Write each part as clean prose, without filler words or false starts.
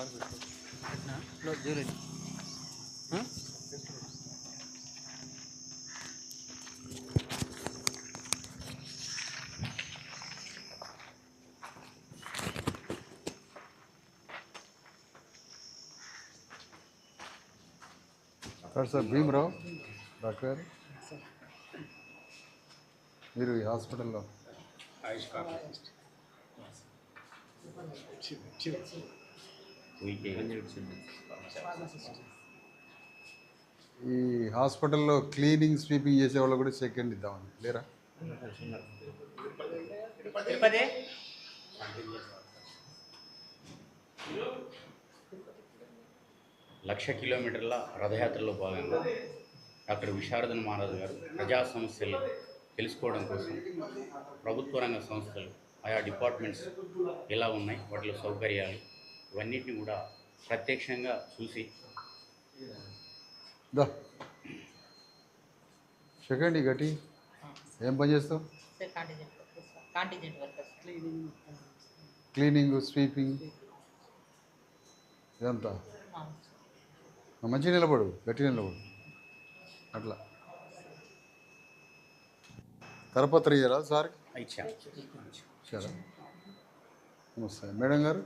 Sir Bhimarao doctor గారు, మీరు ఈ హాస్పిటల్లో ఈ హాస్పిటల్లో క్లీనింగ్ స్వీపింగ్ చేసేవాళ్ళు కూడా సెకండ్ ఇద్దామని లేరా? లక్ష కిలోమీటర్ల రథయాత్రలో భాగంగా డాక్టర్ విశారదన్ మహారాజు గారు ప్రజా సమస్యలు తెలుసుకోవడం కోసం ప్రభుత్వ రంగ సంస్థలు ఆయా డిపార్ట్మెంట్స్ ఎలా ఉన్నాయి, వాటిలో సౌకర్యాలు ఇవన్నిటిని కూడా ప్రత్యక్షంగా చూసి సెకండ్ గట్టి ఏం పని చేస్తావు? క్లీనింగ్ స్వీపింగ్ ఇదంతా మంచిగా నిలబడు, గట్టి నిలబడు. అట్లా కరపత్ర ఇయ్యరా సార్కి? సరే, నమస్తే మేడం గారు.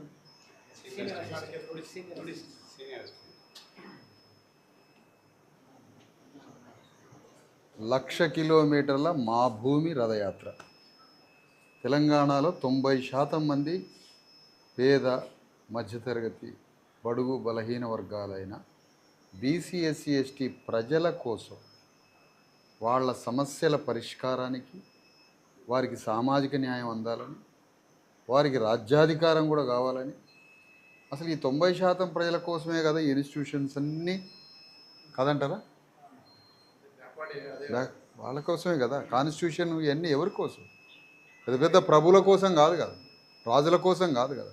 లక్ష కిలోమీటర్ల మా భూమి రథయాత్ర. తెలంగాణలో 90% మంది పేద మధ్యతరగతి బడుగు బలహీన వర్గాలైన బీసీ ఎస్సీ ఎస్టీ ప్రజల కోసం, వాళ్ళ సమస్యల పరిష్కారానికి, వారికి సామాజిక న్యాయం అందాలని, వారికి రాజ్యాధికారం కూడా కావాలని, అసలు ఈ 90% ప్రజల కోసమే కదా ఈ ఇన్స్టిట్యూషన్స్ అన్నీ కదంటారా? వాళ్ళ కోసమే కదా కాన్స్టిట్యూషన్. ఇవన్నీ ఎవరి కోసం? పెద్ద పెద్ద ప్రభుల కోసం కాదు కదా, రాజుల కోసం కాదు కదా,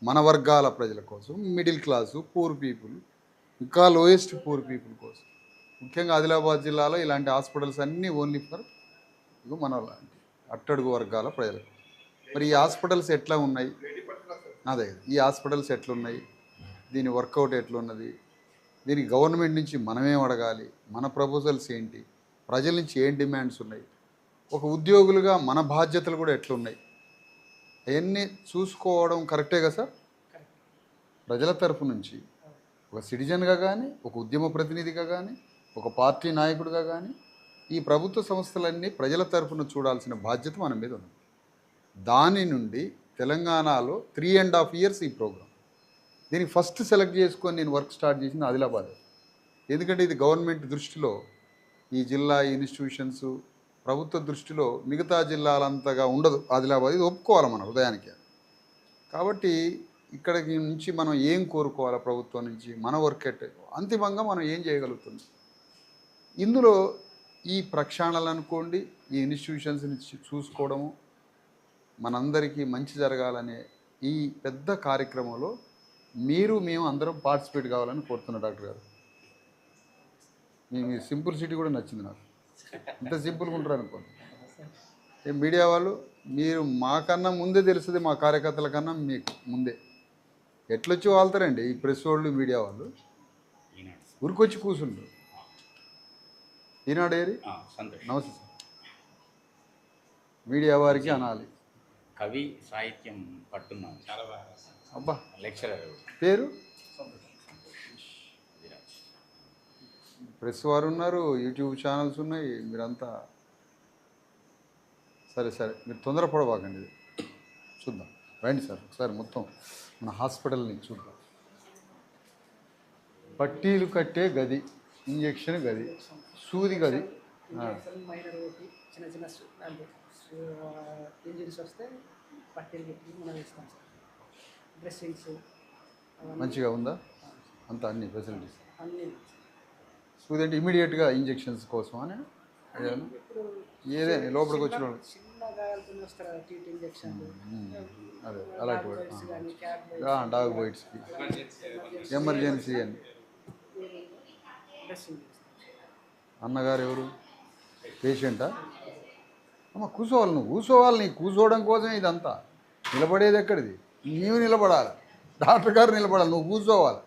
మన వర్గాల ప్రజల కోసం, మిడిల్ క్లాసు, పూర్ పీపుల్, ఇంకా లోయెస్ట్ పూర్ పీపుల్ కోసం. ముఖ్యంగా ఆదిలాబాద్ జిల్లాలో ఇలాంటి హాస్పిటల్స్ అన్నీ ఓన్లీ ఫర్ మన లాంటి అట్టడుగు వర్గాల ప్రజలకు. మరి ఈ హాస్పిటల్స్ ఎట్లా ఉన్నాయి? అదే, ఈ హాస్పిటల్స్ ఎట్లున్నాయి, దీని వర్కౌట్ ఎట్లున్నది, దీనికి గవర్నమెంట్ నుంచి మనమేం అడగాలి, మన ప్రపోజల్స్ ఏంటి, ప్రజల నుంచి ఏం డిమాండ్స్ ఉన్నాయి, ఒక ఉద్యోగులుగా మన బాధ్యతలు కూడా ఎట్లున్నాయి, అవన్నీ చూసుకోవడం కరెక్టే కదా సార్? ప్రజల తరఫు నుంచి ఒక సిటిజన్గా కానీ, ఒక ఉద్యమ ప్రతినిధిగా కానీ, ఒక పార్టీ నాయకుడిగా కానీ, ఈ ప్రభుత్వ సంస్థలన్నీ ప్రజల తరఫున చూడాల్సిన బాధ్యత మన మీద ఉంది. దాని నుండి తెలంగాణలో 3.5 years ఈ ప్రోగ్రాం. దీనికి ఫస్ట్ సెలెక్ట్ చేసుకొని నేను వర్క్ స్టార్ట్ చేసింది ఆదిలాబాద్. ఎందుకంటే ఇది గవర్నమెంట్ దృష్టిలో, ఈ జిల్లా ఇన్స్టిట్యూషన్స్ ప్రభుత్వ దృష్టిలో మిగతా జిల్లాలంతగా ఉండదు ఆదిలాబాద్. ఇది ఒప్పుకోవాలి మన హృదయానికి. కాబట్టి ఇక్కడికి నుంచి మనం ఏం కోరుకోవాలా ప్రభుత్వం నుంచి, మన వర్క్ అంతిమంగా మనం ఏం చేయగలుగుతుంది. ఇందులో ఈ ప్రక్షాళనలు అనుకోండి, ఈ ఇన్స్టిట్యూషన్స్ని చూసుకోవడము, మనందరికీ మంచి జరగాలనే ఈ పెద్ద కార్యక్రమంలో మేము అందరం పార్టిసిపేట్ కావాలని కోరుతున్నా డాక్టర్ గారు. మీ సింపుల్సిటీ కూడా నచ్చింది నాకు. ఇంత సింపుల్గా ఉంటారు అనుకోండి. మీడియా వాళ్ళు మీరు మాకన్నా ముందే తెలుస్తుంది, మా కార్యకర్తల కన్నా మీకు ముందే. ఎట్లొచ్చి వాళ్తారండి ఈ ప్రెస్ వాళ్ళు, మీడియా వాళ్ళు ఊరికొచ్చి కూర్చుంటారు. ఈనాడు ఏరి నమస్తే సార్. మీడియా వారికి అనాలి. కవి సాహిత్యం పట్టున్నాం. అబ్బా, లెక్చరర్ పేరు ప్రెస్ వారు ఉన్నారు, యూట్యూబ్ ఛానల్స్ ఉన్నాయి, మీరంతా సరే మీరు తొందరపడబాకండి. ఇది చూద్దాం, రండి సార్ ఒకసారి మొత్తం మన హాస్పిటల్ని చూద్దాం. పట్టీలు కట్టే గది, ఇంజెక్షన్ గది, సూది గది, చిన్న చిన్న ఇంజరీస్ వస్తే పట్టీలు పెట్టి మనం వేస్తాం సార్. డ్రెస్సింగ్స్ మంచిగా ఉందా అంతా, అన్ని ఫెసిలిటీస్ అన్నీ. సూది అంటే ఇమీడియట్గా ఇంజెక్షన్స్ కోసం అని ఏదే లోపలికి వచ్చిన వాళ్ళు చిన్న గాయాలతో వస్తారు టీటీ ఇంజెక్షన్. అదే అలాంటి డాగ్ బైట్స్కి ఎమర్జెన్సీ అని. అన్నగారు ఎవరు? పేషెంటా? అమ్మ కూర్చోవాలి, నువ్వు కూర్చోవాలి. నీకు కూర్చోవడం కోసం ఇదంతా. నిలబడేది ఎక్కడిది? నీవు నిలబడాలి. డాక్టర్ గారు నిలబడాలి, నువ్వు కూర్చోవాలి.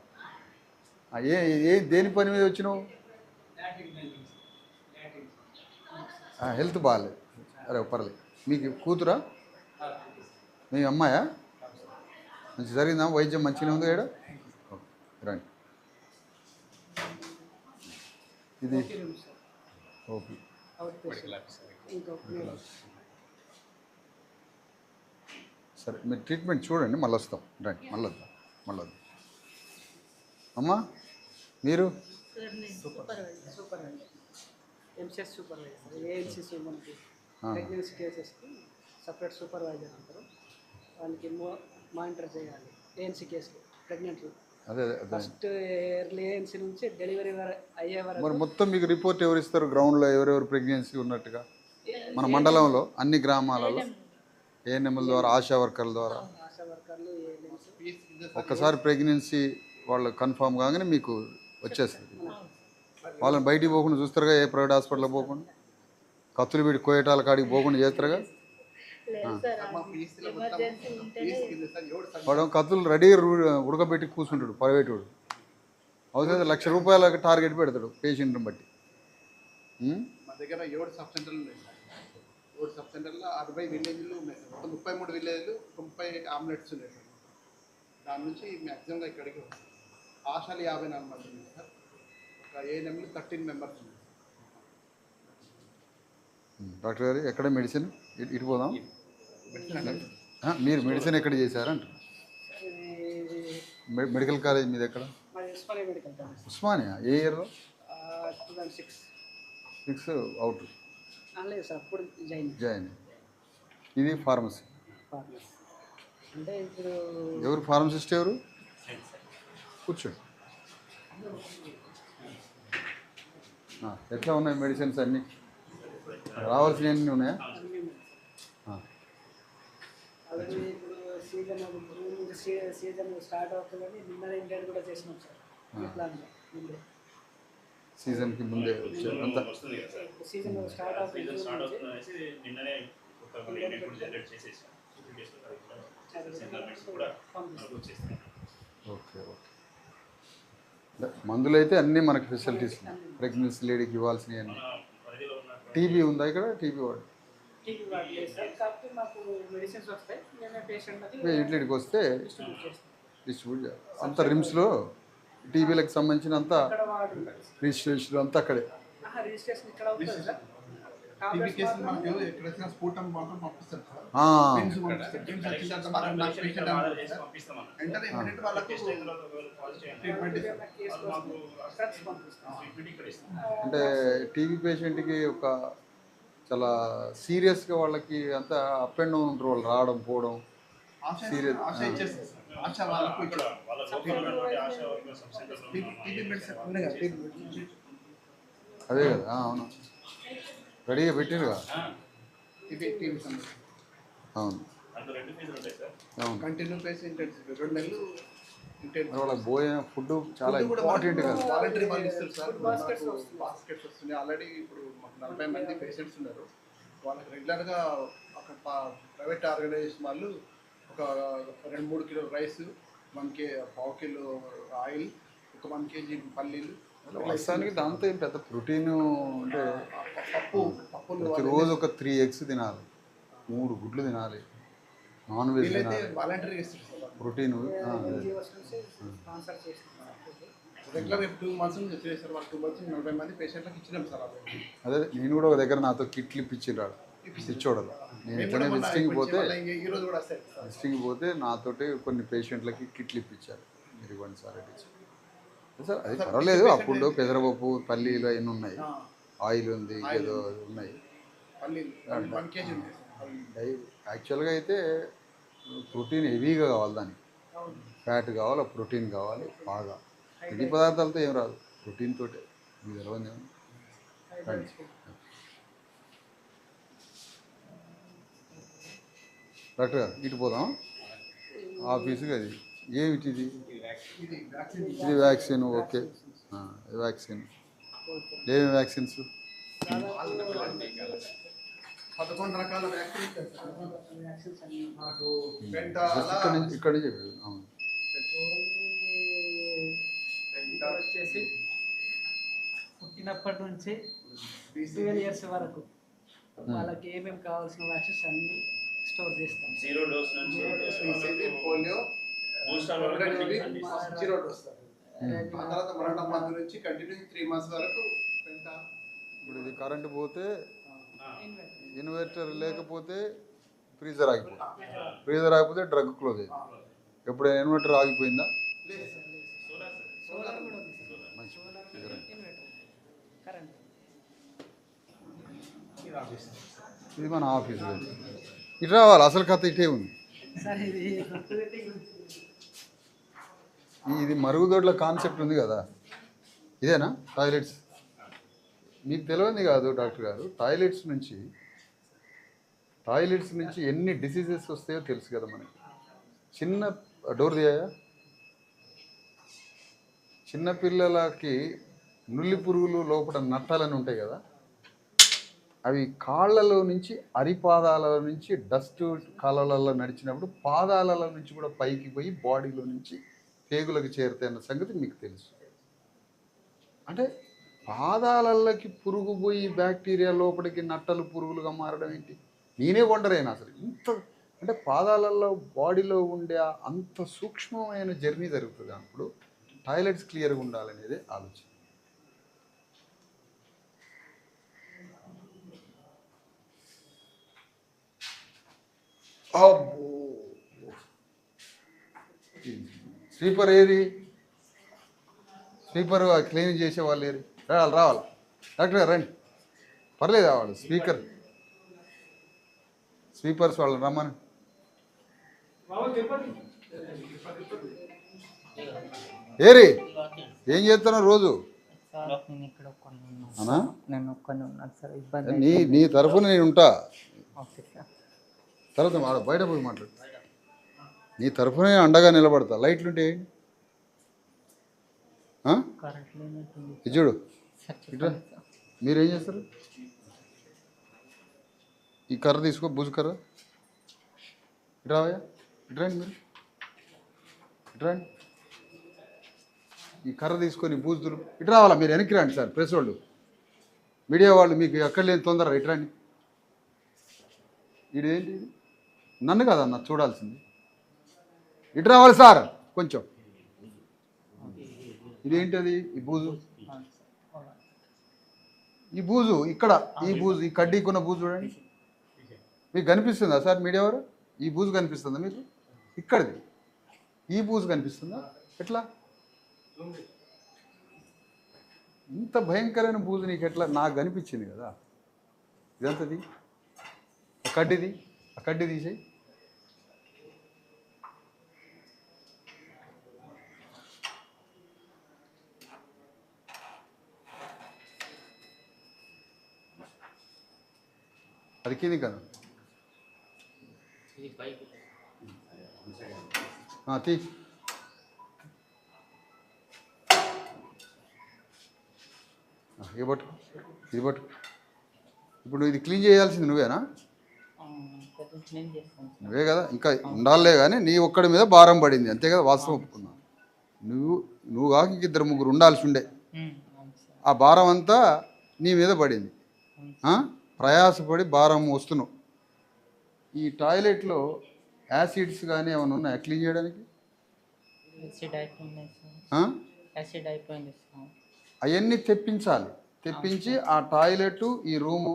ఏ ఏ దేని పని మీద వచ్చినావు? హెల్త్ బాగాలేదు. అరే పర్లేదు. మీకు కూతురా? మీ అమ్మాయా? మంచి జరిగిందా? వైద్యం మంచిగా ఉంది ఇక్కడ? రండి. ఇది ఓకే. సరే మీరు ట్రీట్మెంట్ చూడండి, మళ్ళీ వస్తాం. రండి, మళ్ళీ వద్దాం, మళ్ళీ వద్దాం. అమ్మా మీరు? Supervisor, ఎంసెస్ supervisor. ఏఎన్సీసీ మనకి ప్రెగ్నెన్సీ కేసెస్కి సపరేట్ సూపర్వైజర్ అంటారు. వాళ్ళకి మానిటర్ చేయాలి ఏఎన్సీ కేసులు, ప్రెగ్నెంట్లు. అదే అదే ఫస్ట్ ఎర్లీ ఏఎన్సీ నుంచి డెలివరీ అయ్యే వరకు. మరి మొత్తం మీకు రిపోర్ట్ ఎవరు ఇస్తారు గ్రౌండ్లో, ఎవరెవరు ప్రెగ్నెన్సీ ఉన్నట్టుగా? మన మండలంలో అన్ని గ్రామాలలో ఏఎన్ఎంల ద్వారా, ఆశా వర్కర్ల ద్వారా ఆశా వర్కర్లు, ఏఎన్ఎంస్. ఒక్కసారి ప్రెగ్నెన్సీ వాళ్ళు కన్ఫామ్ కాగానే మీకు వచ్చేస్తుంది. వాళ్ళని బయటికి పోకుండా చూస్తారుగా, ఏ ప్రైవేట్ హాస్పిటల్కి పోకుండా, కత్తులు పెట్టి కోయటాల కాడికి పోకుండా చేస్తారుగా. వాడు కత్తులు రెడీగా ఉడకబెట్టి కూర్చుంటాడు ప్రైవేట్ వాడు. అవసరం ₹1,00,000 టార్గెట్ పెడతాడు పేషెంట్ని బట్టి. మా దగ్గర 7 సబ్ సెంటర్లు ఉన్నాయి సార్. 7 సబ్ సెంటర్లో 60 విలేజ్లు ఉన్నాయి సార్. మొత్తం 33 విలేజ్లు, 30 ఆమ్లెట్స్ ఉన్నాయి సార్. దాని నుంచి మ్యాక్సిమంగా ఇక్కడికి వస్తుంది. ఆశాలు 54 మంది ఉన్నాయి సార్. ఒక ఏఎన్ఎంలు 13 మెంబర్స్ ఉన్నాయి. డాక్టర్ గారు ఎక్కడ మెడిసిన్? ఇటు పోదాం. మీరు మెడిసిన్ ఎక్కడ చేశారంట? మెడికల్ కాలేజ్ మీద ఎక్కడ? Osmania medical college. ఉస్మానియా ఏ ఇయర్లో? 2006 అవుట్ లేదు సార్, అప్పుడు జాయిన్. ఇది ఫార్మసీ. అంటే ఇప్పుడు ఎవరు ఫార్మసిస్ట్ ఎవరు? కూర్చోండి. ఎట్లా ఉన్నాయి మెడిసిన్స్ అన్నీ? రావాల్సినవన్నీ ఉన్నాయా? అలాగే ఇప్పుడు సీజన్ స్టార్ట్ అవుతుందని నిన్న ఇంటెంట్ కూడా చేసినాం సార్. ఈ ప్లాన్లో ముందే సీజన్కి ముందే అంతా సీజన్ స్టార్ట్ అవుతుంది. Okay okay. మందులు అయితే అన్నీ మనకి ఫెసిలిటీస్ ఉన్నాయి. ప్రెగ్నెన్సీ లేడీకి ఇవ్వాల్సినవి అన్నీ. టీబీ ఉందా ఇక్కడ? టీబీ వాడు టీవీ వాడలేదు సార్, కాకపోతే మాకు మెడిసిన్స్ వస్తాయి. నేనే పేషెంట్కి ఇంటికి వస్తే డిస్ట్రిబ్యూట్ చేస్తాను. డిస్ట్రిబ్యూట్ అంతా రిమ్స్లో టీబీలకు సంబంధించిన అంతా ఇక్కడ వాడు రిజిస్ట్రేషన్ అంతా అక్కడే. రిజిస్ట్రేషన్ ఇక్కడ అవుతుంది సార్. టీబీ కేసులు మనకు ఎక్కడ వచ్చినా స్ఫూటం మాత్రం పంపిస్తారు సార్. ఆ, పిన్స్ పంపిస్తారు. పిన్స్ వచ్చిన తర్వాత మనం నాకు పేషెంట్ అన్నారు సార్. వెంటనే ఇమ్మీడియట్ వాళ్ళకు ట్రీట్మెంట్ ఇస్తారు. డ్రగ్స్ పంపిస్తాం. అంటే టీబీ పేషెంట్కి ఒక చాలా సీరియస్గా వాళ్ళకి అంతా అప్ అండ్ డౌన్ ఉంటారు, వాళ్ళు రావడం పోవడం. సీరియస్ ఆశ ఇచ్చేస్తారు సార్. ఆశ వాళ్ళకు టీబీ మెడిసిన్ ఉన్నాయి కదా, టీబీ మెడిసిన్. అదే కదా. అవును, రెడీగా పెట్టిరుగా. టీబీ సంబంధించి అవును అవును. కంటిన్యూ ప్లేస్ ఇంటెన్సివ్ 2 నెలలు ఇంటెన్సివ్. మరి వాళ్ళకి పోయే ఫుడ్ చాలా ఇంపార్టెంట్ కదా. వాలంటరీ వాళ్ళు ఇస్తారు సార్. బాస్కెట్స్ వస్తున్నాయి. ఆల్రెడీ ఇప్పుడు మాకు 40 మంది పేషెంట్స్ ఉన్నారు. వాళ్ళకి రెగ్యులర్గా అక్కడ ప్రైవేట్ ఆర్గనైజేషన్ వాళ్ళు ఒక 2-3 కిలో రైస్, 1 పావు కిలో ఆయిల్, ఒక 1 కేజీ పల్లీలు. వాస్తవానికి దాంతో ఏం పెద్ద ప్రోటీన్ అంటే పప్పులు ప్రతిరోజు ఒక 3 eggs తినాలి, 3 గుడ్లు తినాలి, నాన్ వెజ్ వీళ్ళైతే తినాలి, వాలంటరీ ఇస్తారు సార్. ప్రోటీన్. స్పాన్సర్ చేస్తున్నాం. రెగ్యులర్ 2 months నుంచి చేస్తారు. వాళ్ళు 2 months 40 మంది పేషెంట్లకు ఇచ్చినాం సార్. అదే నేను కూడా ఒక దగ్గర నాతో కిట్లు ఇప్పించిరాడు ఇచ్చోడదు. నేను ఇట్లనే విజిటింగ్ పోతే ఈ రోజు కూడా వస్తాయి సార్. విజిటింగ్ పోతే నాతోటి కొన్ని పేషెంట్లకి కిట్లు ఇప్పించారు. మీరు ఇవ్వండి సార్ అంటే సార్ అది పర్వాలేదు. అప్పుడు పెసరపప్పు, పల్లీలు అవన్నీ ఉన్నాయి, ఆయిల్ ఉంది, ఏదో ఉన్నాయి. పల్లీలు 1 కేజీ ఉన్నాయి సార్. యాక్చువల్గా అయితే ప్రోటీన్ హెవీగా కావాలి, దానికి ఫ్యాట్ కావాలి, ప్రోటీన్ కావాలి బాగా. తిండి పదార్థాలతో ఏం రాదు, ప్రోటీన్ తోటే. మీకు తెలియదు ఏమన్నా. డాక్టర్ గారు ఇటు పోదాం ఆఫీసుకి. అది ఏమిటి? ఇది ఇది వ్యాక్సిన్. Okay, vaccine. ఏమి వ్యాక్సిన్స్? 11 రకాల వ్యాక్సిన్ ఇస్తారు సార్. వ్యాక్సిన్స్ అన్ని మాకు ఇక్కడ నుంచి అవును. ఇక్కడ వచ్చేసి పుట్టినప్పటి నుంచి 12 ఇయర్స్ వరకు వాళ్ళకి ఏమేమి కావాల్సిన వ్యాక్సిన్స్ అన్ని స్టోర్ చేస్తాం. 0 డోస్ నుంచి BCG, పోలియో, జీరో డోస్. ఆ తర్వాత మరణ మంత్ నుంచి కంటిన్యూ 3 months వరకు పెంట. ఇప్పుడు ఇది కరెంటు పోతే ఇన్వర్టర్ లేకపోతే ఫ్రీజర్ ఆగిపోతుంది, ఫ్రీజర్ ఆగిపోతే డ్రగ్ క్లోజ్ అయింది. ఎప్పుడైనా ఇన్వర్టర్ ఆగిపోయిందా? సోలార్ కూడా ఉంది సార్. మంచి ఇన్వర్టర్ కరెంట్. ఇది మన ఆఫీస్ ఇటు రావాలి, అసలు కథ ఇటే ఉంది. సార్ ఇది ఇది మరుగుదొడ్ల కాన్సెప్ట్ ఉంది కదా, ఇదేనా టాయిలెట్స్? మీకు తెలియదు కాదు డాక్టర్ గారు, టాయిలెట్స్ నుంచి ఎన్ని డిసీజెస్ వస్తాయో తెలుసు కదా మనకి. చిన్న డోర్ దిగాయా, చిన్నపిల్లలకి నుల్లి పురుగులు లోపల నట్టాలని ఉంటాయి కదా, అవి కాళ్ళలో నుంచి అరిపాదాల నుంచి డస్ట్ కాళ్ళలో నడిచినప్పుడు పాదాలలో నుంచి కూడా పైకి పోయి బాడీలో నుంచి పేగులకు చేరుతాయి అన్న సంగతి మీకు తెలుసు. అంటే పాదాలకి పురుగు పోయి బ్యాక్టీరియా లోపలికి నట్టలు పురుగులుగా మారడం ఏంటి? నేనే వండరేనా అసలు ఇంత, అంటే పాదాలలో బాడీలో ఉండే అంత సూక్ష్మమైన జర్నీ జరుగుతుంది. అప్పుడు టాయిలెట్స్ క్లియర్గా ఉండాలనేదే ఆలోచన. అబ్బో, స్వీపర్ ఏది? స్వీపర్ క్లీన్ చేసే వాళ్ళు ఏది? రావాలి డాక్టర్ గారు రండి, పర్లేదు వాళ్ళు స్వీపర్స్ వాళ్ళు రమ్మని. ఏరి ఏం చేస్తున్నావు రోజు? నేను ఇక్కడ ఒక్కనే ఉన్నాను. అనా నేను ఒక్కనే ఉన్నాను సార్, ఇబ్బంది నీ తరఫున నేను ఉంటా. Okay sir. తర్వాత బయట పోయి మాట్లాడు. నీ తరఫున అండగా నిలబడతా. లైట్లు ఉంటే కరెంట్ లేనట్టుంది ఇది చూడు. సార్, ఇట్లా చెప్పండి సార్. మీరేం చేస్తారు? ఈ కర్ర తీసుకో, బూజు కర్ర. ఇటు రావయ్యా, ఇటు రండి మీరు, ఇటు రండి. ఈ కర్ర తీసుకొని బూజులు ఇటు రావాలా? మీరు వెనక్కి రండి సార్, ప్రెస్ వాళ్ళు, మీడియా వాళ్ళు, మీకు ఎక్కడ లేని తొందర ఇటు రండి. ఇదేంటి? నన్ను కాదన్న చూడాల్సింది, ఇటు రావాలి సార్ కొంచెం. ఇదేంటది? ఈ బూజు, అవును సార్, అవును. ఈ బూజు ఇక్కడ, ఈ బూజు, ఈ కడ్డీకున్న బూజు చూడండి. మీకు కనిపిస్తుందా సార్ మీడియా వారు? ఈ బూజు కనిపిస్తుందా మీకు? ఇక్కడిది ఈ బూజు కనిపిస్తుందా? ఎట్లా ఇంత భయంకరమైన బూజు నీకు ఎట్లా? నాకు కనిపించింది కదా. ఇదంతది కడ్డీది, ఆ కడ్డీ తీసేయి. అది కింది కదా, తీ. ఇది పట్టుకో, ఇది పట్టుకో. ఇప్పుడు ఇది క్లీన్ చేయాల్సింది నువ్వేనా? కొంచెం క్లీన్ చేస్తాను సార్. నువ్వే కదా, ఇంకా ఉండాలే కానీ నీ ఒక్కడి మీద భారం పడింది అంతే కదా, వాస్తవం ఒప్పుకున్నా. నువ్వు కాక ఇంక 2-3 ఉండాల్సి ఉండే. అవును సార్, ఆ భారం అంతా నీ మీద పడింది. అవును. ప్రయాసపడి భారం వస్తున్నావు. ఈ టాయిలెట్లో యాసిడ్స్ కానీ ఏమైనా ఉన్నాయా క్లీన్ చేయడానికి? యాసిడ్ అయిపోయింది సార్, యాసిడ్ అయిపోయింది సార్. అవన్నీ తెప్పించాలి. తెప్పించి ఆ టాయిలెట్, ఈ రూము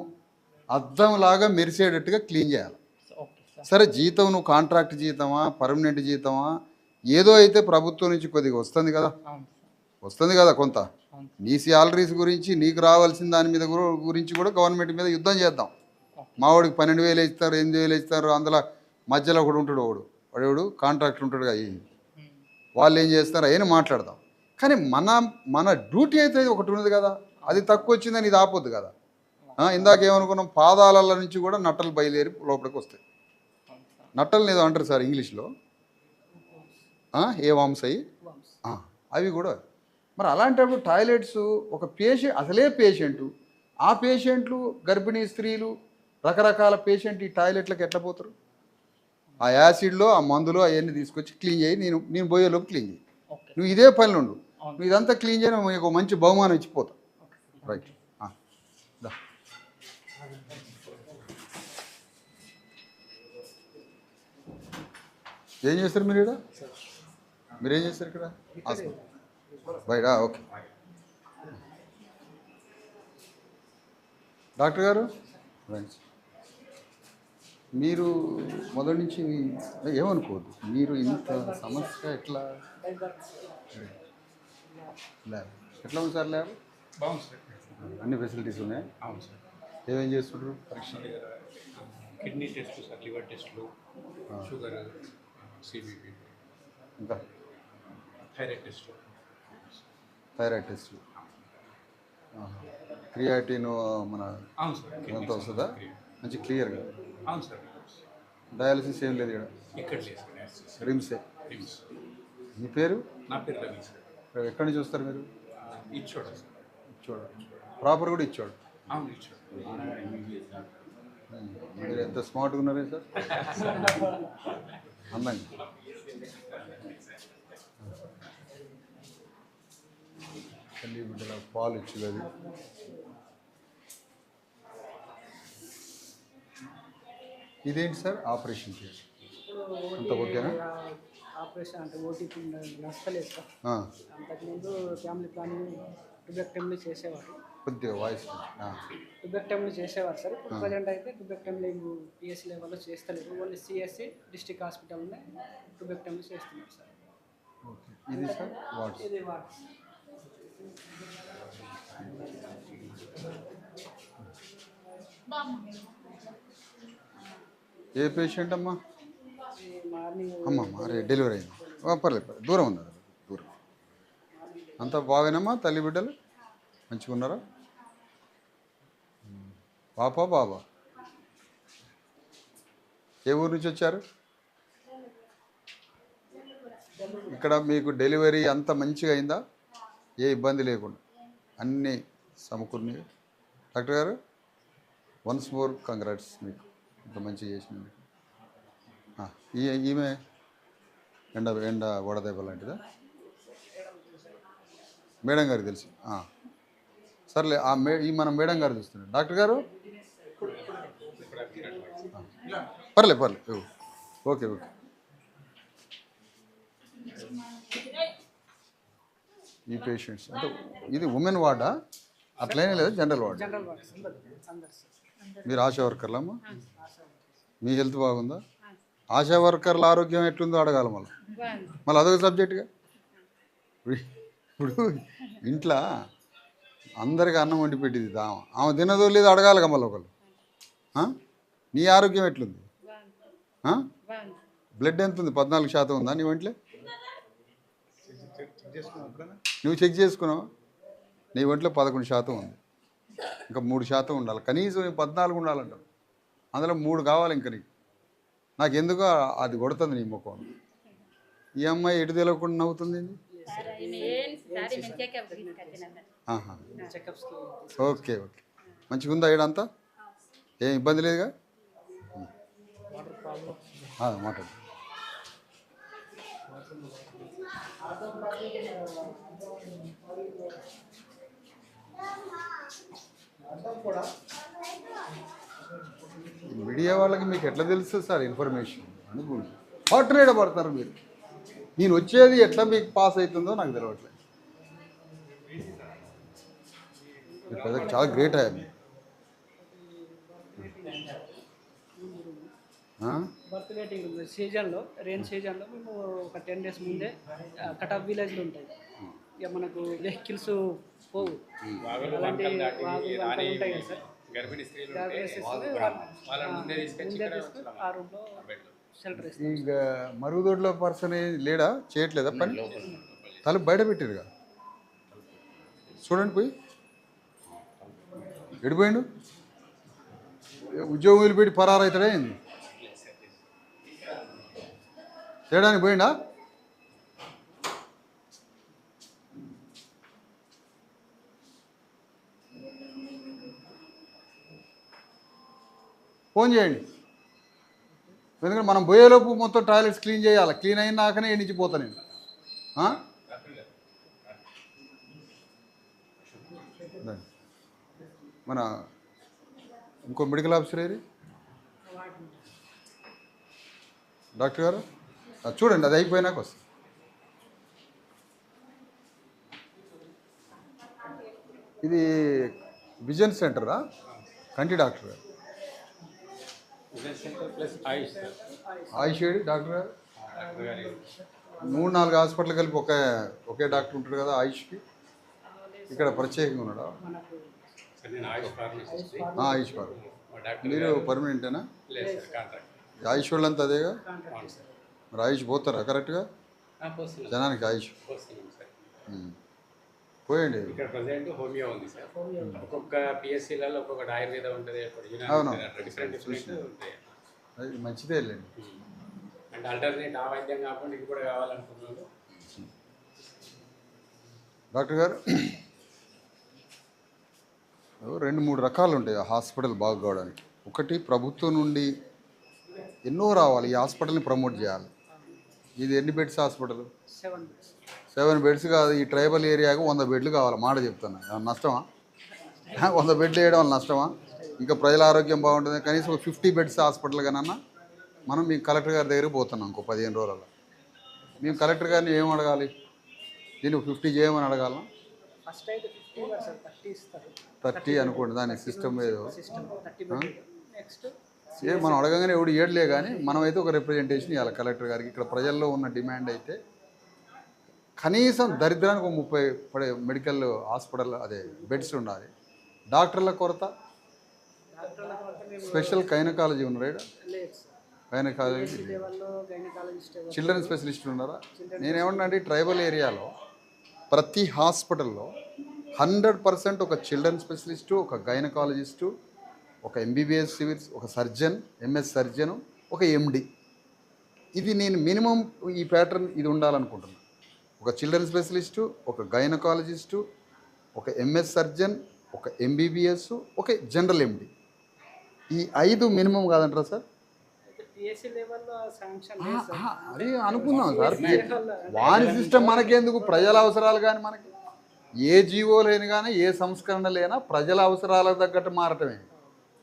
అద్దంలాగా మెరిసేటట్టుగా క్లీన్ చేయాలి. Okay sir. సరే, జీతం నువ్వు కాంట్రాక్ట్ జీతమా, పర్మనెంట్ జీతమా, ఏదో అయితే ప్రభుత్వం నుంచి కొద్దిగా వస్తుంది కదా, అవును సార్, వస్తుంది కదా కొంత. అవును. నీ శాలరీస్ గురించి, నీకు రావాల్సిన దాని మీద గురించి కూడా గవర్నమెంట్ మీద యుద్ధం చేద్దాం. మావాడికి 12,000 ఇస్తారు, 8,000 ఇస్తారు, అందులో మధ్యలో ఒకడు ఉంటాడు, వాడు కాంట్రాక్టర్ ఉంటాడు కదా, వాళ్ళు ఏం చేస్తారు అయినా మాట్లాడదాం. కానీ మన డ్యూటీ అయితే ఒకటి ఉన్నది కదా, అది తక్కువ వచ్చిందని ఇది ఆపొద్దు కదా. ఇందాక ఏమనుకున్నాం, పాదాల నుంచి కూడా నట్టలు బయలుదేరి లోపలికి వస్తాయి. నట్టలు ఏదో అంటారు సార్ ఇంగ్లీష్లో, ఏ వామ్స్ అయ్యి అవి కూడా. మరి అలాంటప్పుడు టాయిలెట్స్ ఒక పేషెంట్, అసలే పేషెంటు, ఆ పేషెంట్లు, గర్భిణీ స్త్రీలు, రకరకాల పేషెంట్ ఈ టాయిలెట్లకు ఎట్లా పోతారు? ఆ యాసిడ్లో ఆ మందులో అవన్నీ తీసుకొచ్చి క్లీన్ చేయి, నేను పోయేలోపు క్లీన్ చేయి. ఓకే నువ్వు ఇదే పనిలో ఉండు. అవును. నువ్వు ఇదంతా క్లీన్ చేయను నీకు మంచి బహుమానం ఇచ్చిపోతా. రైట్. దా. ఏం చేస్తారు మీరు ఇక్కడ? మీరేం చేస్తారు ఇక్కడ? హాస్పిటల్ బయట. ఓకే. డాక్టర్ గారు రైట్. మీరు మొదటి నుంచి ఏమనుకోవద్దు. మీరు ఇంత సమస్య ఎట్లా ల్యాబ్ ఎట్లా ఉంది సార్? ల్యాబ్ బాగుంది సార్. అన్ని ఫెసిలిటీస్ ఉన్నాయి. అవును సార్. ఏమేం చేస్తుంటారు? కిడ్నీ టెస్ట్లు సార్, లివర్ టెస్ట్లు, షుగర్, సిబిపి, ఇంకా థైరాయిడ్ టెస్ట్లు. థైరాయిడ్ టెస్ట్లు, క్రియాటిన్ మన అవును సార్. అంతా వస్తుందా? మంచి క్లియర్గా. అవును సార్. డయాలసిస్ ఏం లేదు ఇక్కడ. ఇక్కడ లేదు సార్. రిమ్సే. రిమ్స్. మీ పేరు? నా పేరు రవి సార్. ఎక్కడి నుంచి వస్తారు మీరు? ఇచ్చోడా సార్. ఇచ్చోడు. ప్రాపర్ కూడా ఇచ్చోడు. అవును ఇచ్చోడా. మీరు ఎంత స్మార్ట్గా ఉన్నారే సార్, అందంగా. తల్లి బిడ్డల పాలు ఇచ్చేది అది. ఇదేంటి సార్? ఆపరేషన్ చేసి అంత ఓకేనా? ఆపరేషన్ అంటే ఓటీపీ నచ్చలేదు సార్. ఆ, అంతకుముందు ఫ్యామిలీ ప్లానింగ్ ట్యూబెక్టమీ చేసేవారు. కొద్దిగా వాయిస్. ట్యూబెక్టమీ చేసేవారు సార్. ఇప్పుడు ప్రజెంట్ అయితే ట్యూబెక్టమీ పిఎస్సీ లెవెల్లో చేస్తలేదు. ఓన్లీ సిఎస్సి డిస్ట్రిక్ట్ హాస్పిటల్నే ట్యూబెక్టమీ చేస్తున్నారు సార్. ఓకే. ఇది సార్ వాట్స్. ఇది వాట్ ఏ పేషెంట్ అమ్మా? మార్నింగ్ అమ్మా అరే డెలివరీ అయింది. పర్లేదు పర్లేదు, దూరం ఉంది, దూరం. అంతా బాగానమ్మా? తల్లి బిడ్డలు మంచిగా ఉన్నారా? పాప బాబా ఏ ఊరు నుంచి వచ్చారు? ఇక్కడ మీకు డెలివరీ అంత మంచిగా అయిందా? ఏ ఇబ్బంది లేకుండా అన్నీ సమకూర్ని? డాక్టర్ గారు వన్స్ మోర్ కంగ్రాట్స్, మీకు ఇంత మంచిగా చేసింది. ఈమె ఎండ వడదెబ్బ లాంటిదా? మేడం గారికి తెలుసు. సర్లే, ఈ మన మేడం గారు చూస్తున్నారు. డాక్టర్ గారు పర్లేదు పర్లేదు, ఓకే ఓకే. ఈ పేషెంట్స్ అంటే ఇది ఉమెన్ వార్డా? అట్లనే లేదా జనరల్ వార్డ్? జనరల్ వార్డ్స్ అందరు సార్. మీరు ఆశా వర్కర్లమ్మా? మీ హెల్త్ బాగుందా? ఆశా వర్కర్ల ఆరోగ్యం ఎట్లుందో అడగాలి మళ్ళీ అదొక సబ్జెక్టుగా. ఇప్పుడు ఇంట్లో అందరికి అన్నం వండి పెట్టింది ఆమె తినదో లేదో అడగాలిగా మళ్ళీ ఒకళ్ళు. నీ ఆరోగ్యం ఎట్లుంది? బ్లడ్ ఎంత ఉంది? 14% ఉందా నీ ఒంట్లో? నువ్వు చెక్ చేసుకున్నావు? నీ ఒంట్లో 11% ఉంది. ఇంకా 3% ఉండాలి కనీసం. 14 ఉండాలంటావు, అందులో 3 కావాలి ఇంకా నీకు. నాకు ఎందుకో అది కొడుతుంది నీ ముఖం. ఈ అమ్మాయి ఎటు తెలియకుండా నవ్వుతుంది. చెకప్స్కి ఓకే ఓకే. మంచిగా ఉందా ఈడంతా? ఏం ఇబ్బంది లేదుగా? మాట్లాడు. మీడియా వాళ్ళకి మీకు ఎట్లా తెలుస్తుంది సార్ ఇన్ఫర్మేషన్? అనుకోండి ఫార్టునేట్ పడతారు మీరు. నేను వచ్చేది ఎట్లా మీకు పాస్ అవుతుందో నాకు తెలియట్లేదు. మీరు పెద్ద చాలా గ్రేట్ అయ్యారు. బర్త్ వెయిటింగ్ ఉంది సీజన్లో, రెయిన్ సీజన్లో మేము ఒక 10 days ముందే కటాఫ్ విలేజ్లు ఉంటాయి. ఇక మనకు వెహికల్స్ పోవు. అలాంటి వాగులు అంతా ఉంటాయి కదా సార్. గర్భిణీ స్త్రీలు ముందే తీసుకుని ఆ రూమ్లో షెల్టర్ ఇస్తాం. ఇంకా మరుగుదొడ్లో పర్సన్ లేడా? చేయట్లేదా పని? తలుపు బయట పెట్టారుగా, చూడండి. పోయి ఎడిపోయిండు? ఉద్యోగం వదిలిపెట్టి పరారైతాడా ఏంది? చేయడానికి పోయిండా? ఫోన్ చేయండి. ఎందుకంటే మనం పోయేలోపు మొత్తం టాయిలెట్స్ క్లీన్ చేయాలి. క్లీన్ అయినాకనే ఇంటికి పోతా నేను. ఆ? మన ఇంకో మెడికల్ ఆఫీసర్ ఏరి డాక్టర్ గారు చూడండి, అది అయిపోయినాక వస్తుంది. ఇది విజన్ సెంటరా? కంటి డాక్టర్ గారు. ప్లస్ ఆయుష్ సార్. ఆయుష్ ఏడి డాక్టర్ గారు? డాక్టర్ గారు 3-4 హాస్పిటల్ కలిపి ఒకే డాక్టర్ ఉంటాడు కదా ఆయుష్కి. ఇక్కడ ప్రత్యేకంగా ఉన్నాడా? సార్ నేను ఆయుష్ ఫార్మసిస్ట్. ఆయుష్ వారు. మా డాక్టర్ మీరు పర్మనెంటేనా? లేదు సార్, కాంట్రాక్ట్. ఆయుష్ వాళ్ళంతా అదేగా? అవును సార్. మరి ఆయుష్ పోతారా కరెక్ట్గా పోస్తున్నాం జనానికి? ఆయుష్ పోస్తున్నాం సార్. పోయండి. ఇక్కడ ప్రజెంట్ హోమియో ఉంది సార్. ఒక్కొక్క పిఎస్సీలలో ఒక్కొక్కటి ఆయుర్వేద ఉంటుంది, అవును. డిఫరెంట్ ఉంటాయి. అది మంచిదే లేండి. అంటే ఆల్టర్నేట్ ఆ వైద్యం కాకుండా ఇది కూడా కావాలనుకున్నాను. డాక్టర్ గారు 2-3 రకాలు ఉంటాయి ఆ హాస్పిటల్ బాగు కావడానికి. ఒకటి, ప్రభుత్వం నుండి ఎన్నో రావాలి, ఈ హాస్పిటల్ని ప్రమోట్ చేయాలి. ఇది ఎన్ని బెడ్స్ హాస్పిటల్? 7 beds. 7 బెడ్స్ కాదు, ఈ ట్రైబల్ ఏరియాకు 100 బెడ్లు కావాలి. మాట చెప్తున్నా, నష్టమా? 100 బెడ్లు వేయడం వల్ల నష్టమా? ఇంకా ప్రజల ఆరోగ్యం బాగుంటుంది. కనీసం 50 బెడ్స్ హాస్పిటల్ కన్నా మనం మీ కలెక్టర్ గారి దగ్గరికి పోతున్నాం ఇంకో 15 రోజులలో. మేము కలెక్టర్ గారిని ఏం అడగాలి? దీన్ని 50 చేయమని అడగాల? ఫస్ట్ అయితే 50 ఇవ్వరు సార్, 30 ఇస్తారు. 30 అనుకోండి, దాని సిస్టమ్ ఏదో. System 30 bed. నెక్స్ట్ మనం అడగగానే ఎవడు ఏడలే, కానీ మనమైతే ఒక రిప్రజెంటేషన్ ఇవ్వాలి కలెక్టర్ గారికి. ఇక్కడ ప్రజల్లో ఉన్న డిమాండ్ అయితే కనీసం దరిద్రానికి 30 పడే మెడికల్ హాస్పిటల్ అదే బెడ్స్ ఉండాలి. డాక్టర్ల కొరత, డాక్టర్లకు మాత్రం మేము స్పెషల్ గైనకాలజీ ఉన్నారు ఇక్కడ? లేదు సార్. గైనకాలజీ, లెవెల్లో గైనకాలజిస్ట్ ఎవరు? చిల్డ్రన్ స్పెషలిస్టులు ఉన్నారా? నేనేమన్నా అంటే ట్రైబల్ ఏరియాలో ప్రతి హాస్పిటల్లో 100% ఒక చిల్డ్రన్ స్పెషలిస్టు, ఒక గైనకాలజిస్టు, ఒక ఎంబీబీఎస్ సివిల్స్, ఒక సర్జన్, ఎంఎస్ సర్జను, ఒక ఎండి. ఇది నేను మినిమం ఈ ప్యాటర్న్ ఇది ఉండాలనుకుంటున్నాను. ఒక చిల్డ్రన్ స్పెషలిస్టు, ఒక గైనకాలజిస్టు, ఒక ఎంఎస్ సర్జన్, ఒక ఎంబీబీఎస్, ఒక జనరల్ ఎండి. ఈ 5 మినిమం కాదంటారా సార్? పిఎస్సీ లెవెల్లో శాంక్షన్ లేదు సార్. అది అనుకుందాం సార్. వాని సిస్టమ్ మనకెందుకు? ప్రజల అవసరాలు కానీ మనకి ఏ జీవో లేని కానీ ఏ సంస్కరణ లేనా ప్రజల అవసరాలకు తగ్గట్టు మారటమే.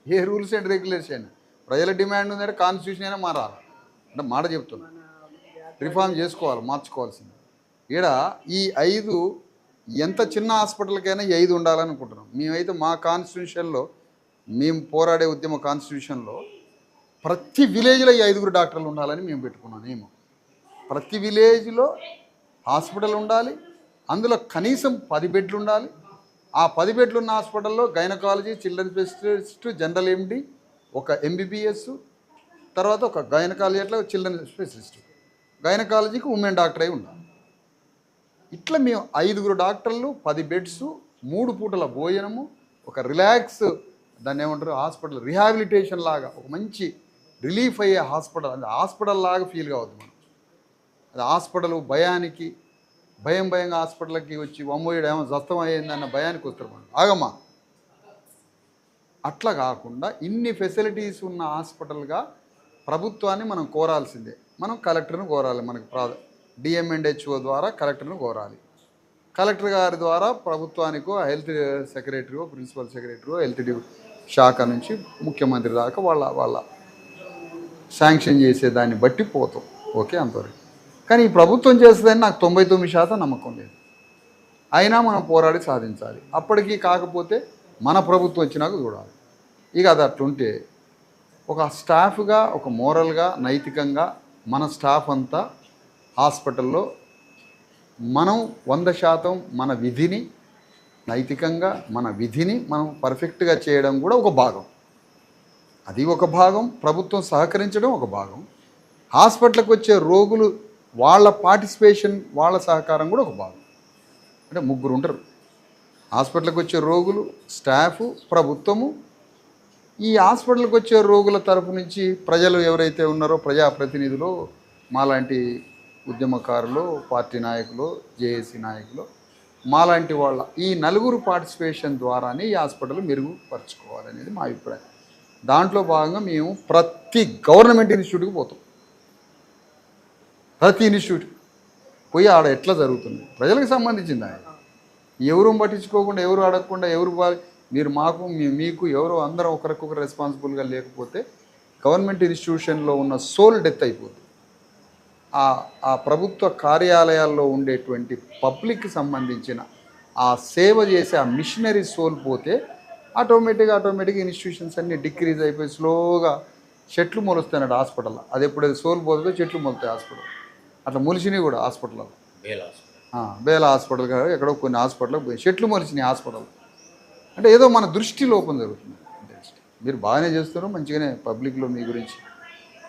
ఏ రూల్స్ అండ్ రెగ్యులేషన్ ప్రజల డిమాండ్ ఉందంటే కాన్స్టిట్యూషన్ అయినా మారాలి. అంటే మాట చెప్తున్నాం, రిఫార్మ్ చేసుకోవాలి, మార్చుకోవాల్సింది. ఈడ ఈ 5 ఎంత చిన్న హాస్పిటల్కైనా ఈ 5 ఉండాలనుకుంటున్నాం. మేమైతే మా కాన్స్టిట్యూషన్లో, మేము పోరాడే ఉద్యమ కాన్స్టిట్యూషన్లో ప్రతి విలేజ్లో ఈ 5 డాక్టర్లు ఉండాలని మేము పెట్టుకున్నాం నియమం. ప్రతి విలేజ్లో హాస్పిటల్ ఉండాలి, అందులో కనీసం 10 బెడ్లు ఉండాలి. ఆ 10 బెడ్లు ఉన్న హాస్పిటల్లో గైనకాలజీ, చిల్డ్రన్ స్పెషలిస్ట్, జనరల్ ఎండి, ఒక ఎంబీబీఎస్, తర్వాత ఒక గైనకాలజీ అట్లా చిల్డ్రన్ స్పెషలిస్ట్, గైనకాలజీకి ఉమెన్ డాక్టర్ అయి ఉండాలి. ఇట్లా మేము 5 డాక్టర్లు, 10 బెడ్స్, 3 పూటల భోజనము, ఒక రిలాక్స్, దాన్ని ఏమంటారు, హాస్పిటల్ రిహాబిలిటేషన్ లాగా ఒక మంచి రిలీఫ్ అయ్యే హాస్పిటల్. అది హాస్పిటల్ లాగా ఫీల్ కావద్దు మనం. అది హాస్పిటల్ భయంగా హాస్పిటల్కి వచ్చి వమ్మోయుడు ఏమో జస్తం అయ్యిందన్న భయానికి వస్తారు మనం. ఆగమ్మా, అట్లా కాకుండా ఇన్ని ఫెసిలిటీస్ ఉన్న హాస్పిటల్గా ప్రభుత్వాన్ని మనం కోరాల్సిందే. మనం కలెక్టర్ను కోరాలి. మనకు డిఎంఎండ్హెచ్ఓ ద్వారా కలెక్టర్ను కోరాలి. కలెక్టర్ గారి ద్వారా ప్రభుత్వానికో, health secretary, principal secretary, health శాఖ నుంచి ముఖ్యమంత్రి దాకా వాళ్ళ శాంక్షన్ చేసే దాన్ని బట్టి పోతాం. ఓకే, అంతవరకు. కానీ ఈ ప్రభుత్వం చేస్తుందని నాకు 99% నమ్మకం లేదు. అయినా మనం పోరాడి సాధించాలి. అప్పటికీ కాకపోతే మన ప్రభుత్వం వచ్చినాక చూడాలి. ఇక అది అట్లుంటే ఒక స్టాఫ్గా, ఒక మోరల్గా, నైతికంగా మన స్టాఫ్ అంతా హాస్పిటల్లో మనం 100% మన విధిని, నైతికంగా మన విధిని మనం పర్ఫెక్ట్గా చేయడం కూడా ఒక భాగం. అది ఒక భాగం. ప్రభుత్వం సహకరించడం ఒక భాగం. హాస్పిటల్కి వచ్చే రోగులు వాళ్ళ పార్టిసిపేషన్, వాళ్ళ సహకారం కూడా ఒక భాగం. అంటే 3 ఉంటారు హాస్పిటల్కి వచ్చే రోగులు, స్టాఫ్, ప్రభుత్వము. ఈ హాస్పిటల్కి వచ్చే రోగుల తరపు నుంచి ప్రజలు ఎవరైతే ఉన్నారో, ప్రజాప్రతినిధులు, మాలాంటి ఉద్యమకారులు, పార్టీ నాయకులు, జేఏసీ నాయకులు, మాలాంటి వాళ్ళ ఈ 4 పార్టిసిపేషన్ ద్వారానే ఈ హాస్పిటల్ మెరుగుపరచుకోవాలనేది మా అభిప్రాయం. దాంట్లో భాగంగా మేము ప్రతి గవర్నమెంట్ ఇన్స్టిట్యూట్కి పోతాం. ప్రతి ఇన్స్టిట్యూట్ పోయి ఆడ ఎట్లా జరుగుతుంది ప్రజలకు సంబంధించింది ఆయన. ఎవరు పట్టించుకోకుండా, ఎవరు అడగకుండా, మీరు మాకు మీకు ఎవరు అందరం ఒకరికొకరు రెస్పాన్సిబుల్గా లేకపోతే గవర్నమెంట్ ఇన్స్టిట్యూషన్లో ఉన్న సోల్ డెత్ అయిపోతుంది. ఆ ప్రభుత్వ కార్యాలయాల్లో ఉండేటువంటి పబ్లిక్కి సంబంధించిన ఆ సేవ చేసే ఆ మిషనరీ సోల్ పోతే ఆటోమేటిక్గా ఇన్స్టిట్యూషన్స్ అన్నీ డిక్రీజ్ అయిపోయి స్లోగా చెట్లు మొలుస్తాయి హాస్పిటల్లో. అది ఎప్పుడైతే సోల్ పోతుందో చెట్లు మొలుతాయి హాస్పిటల్. అట్లా మొలిచినాయి కూడా హాస్పిటల్లో. బేల హాస్పిటల్ కాదు, ఎక్కడో కొన్ని హాస్పిటల్కి పోయి చెట్లు మొలిచినాయి హాస్పిటల్. అంటే ఏదో మన దృష్టి లోపం జరుగుతుంది. మీరు బాగానే చేస్తున్నారు, మంచిగానే పబ్లిక్లో మీ గురించి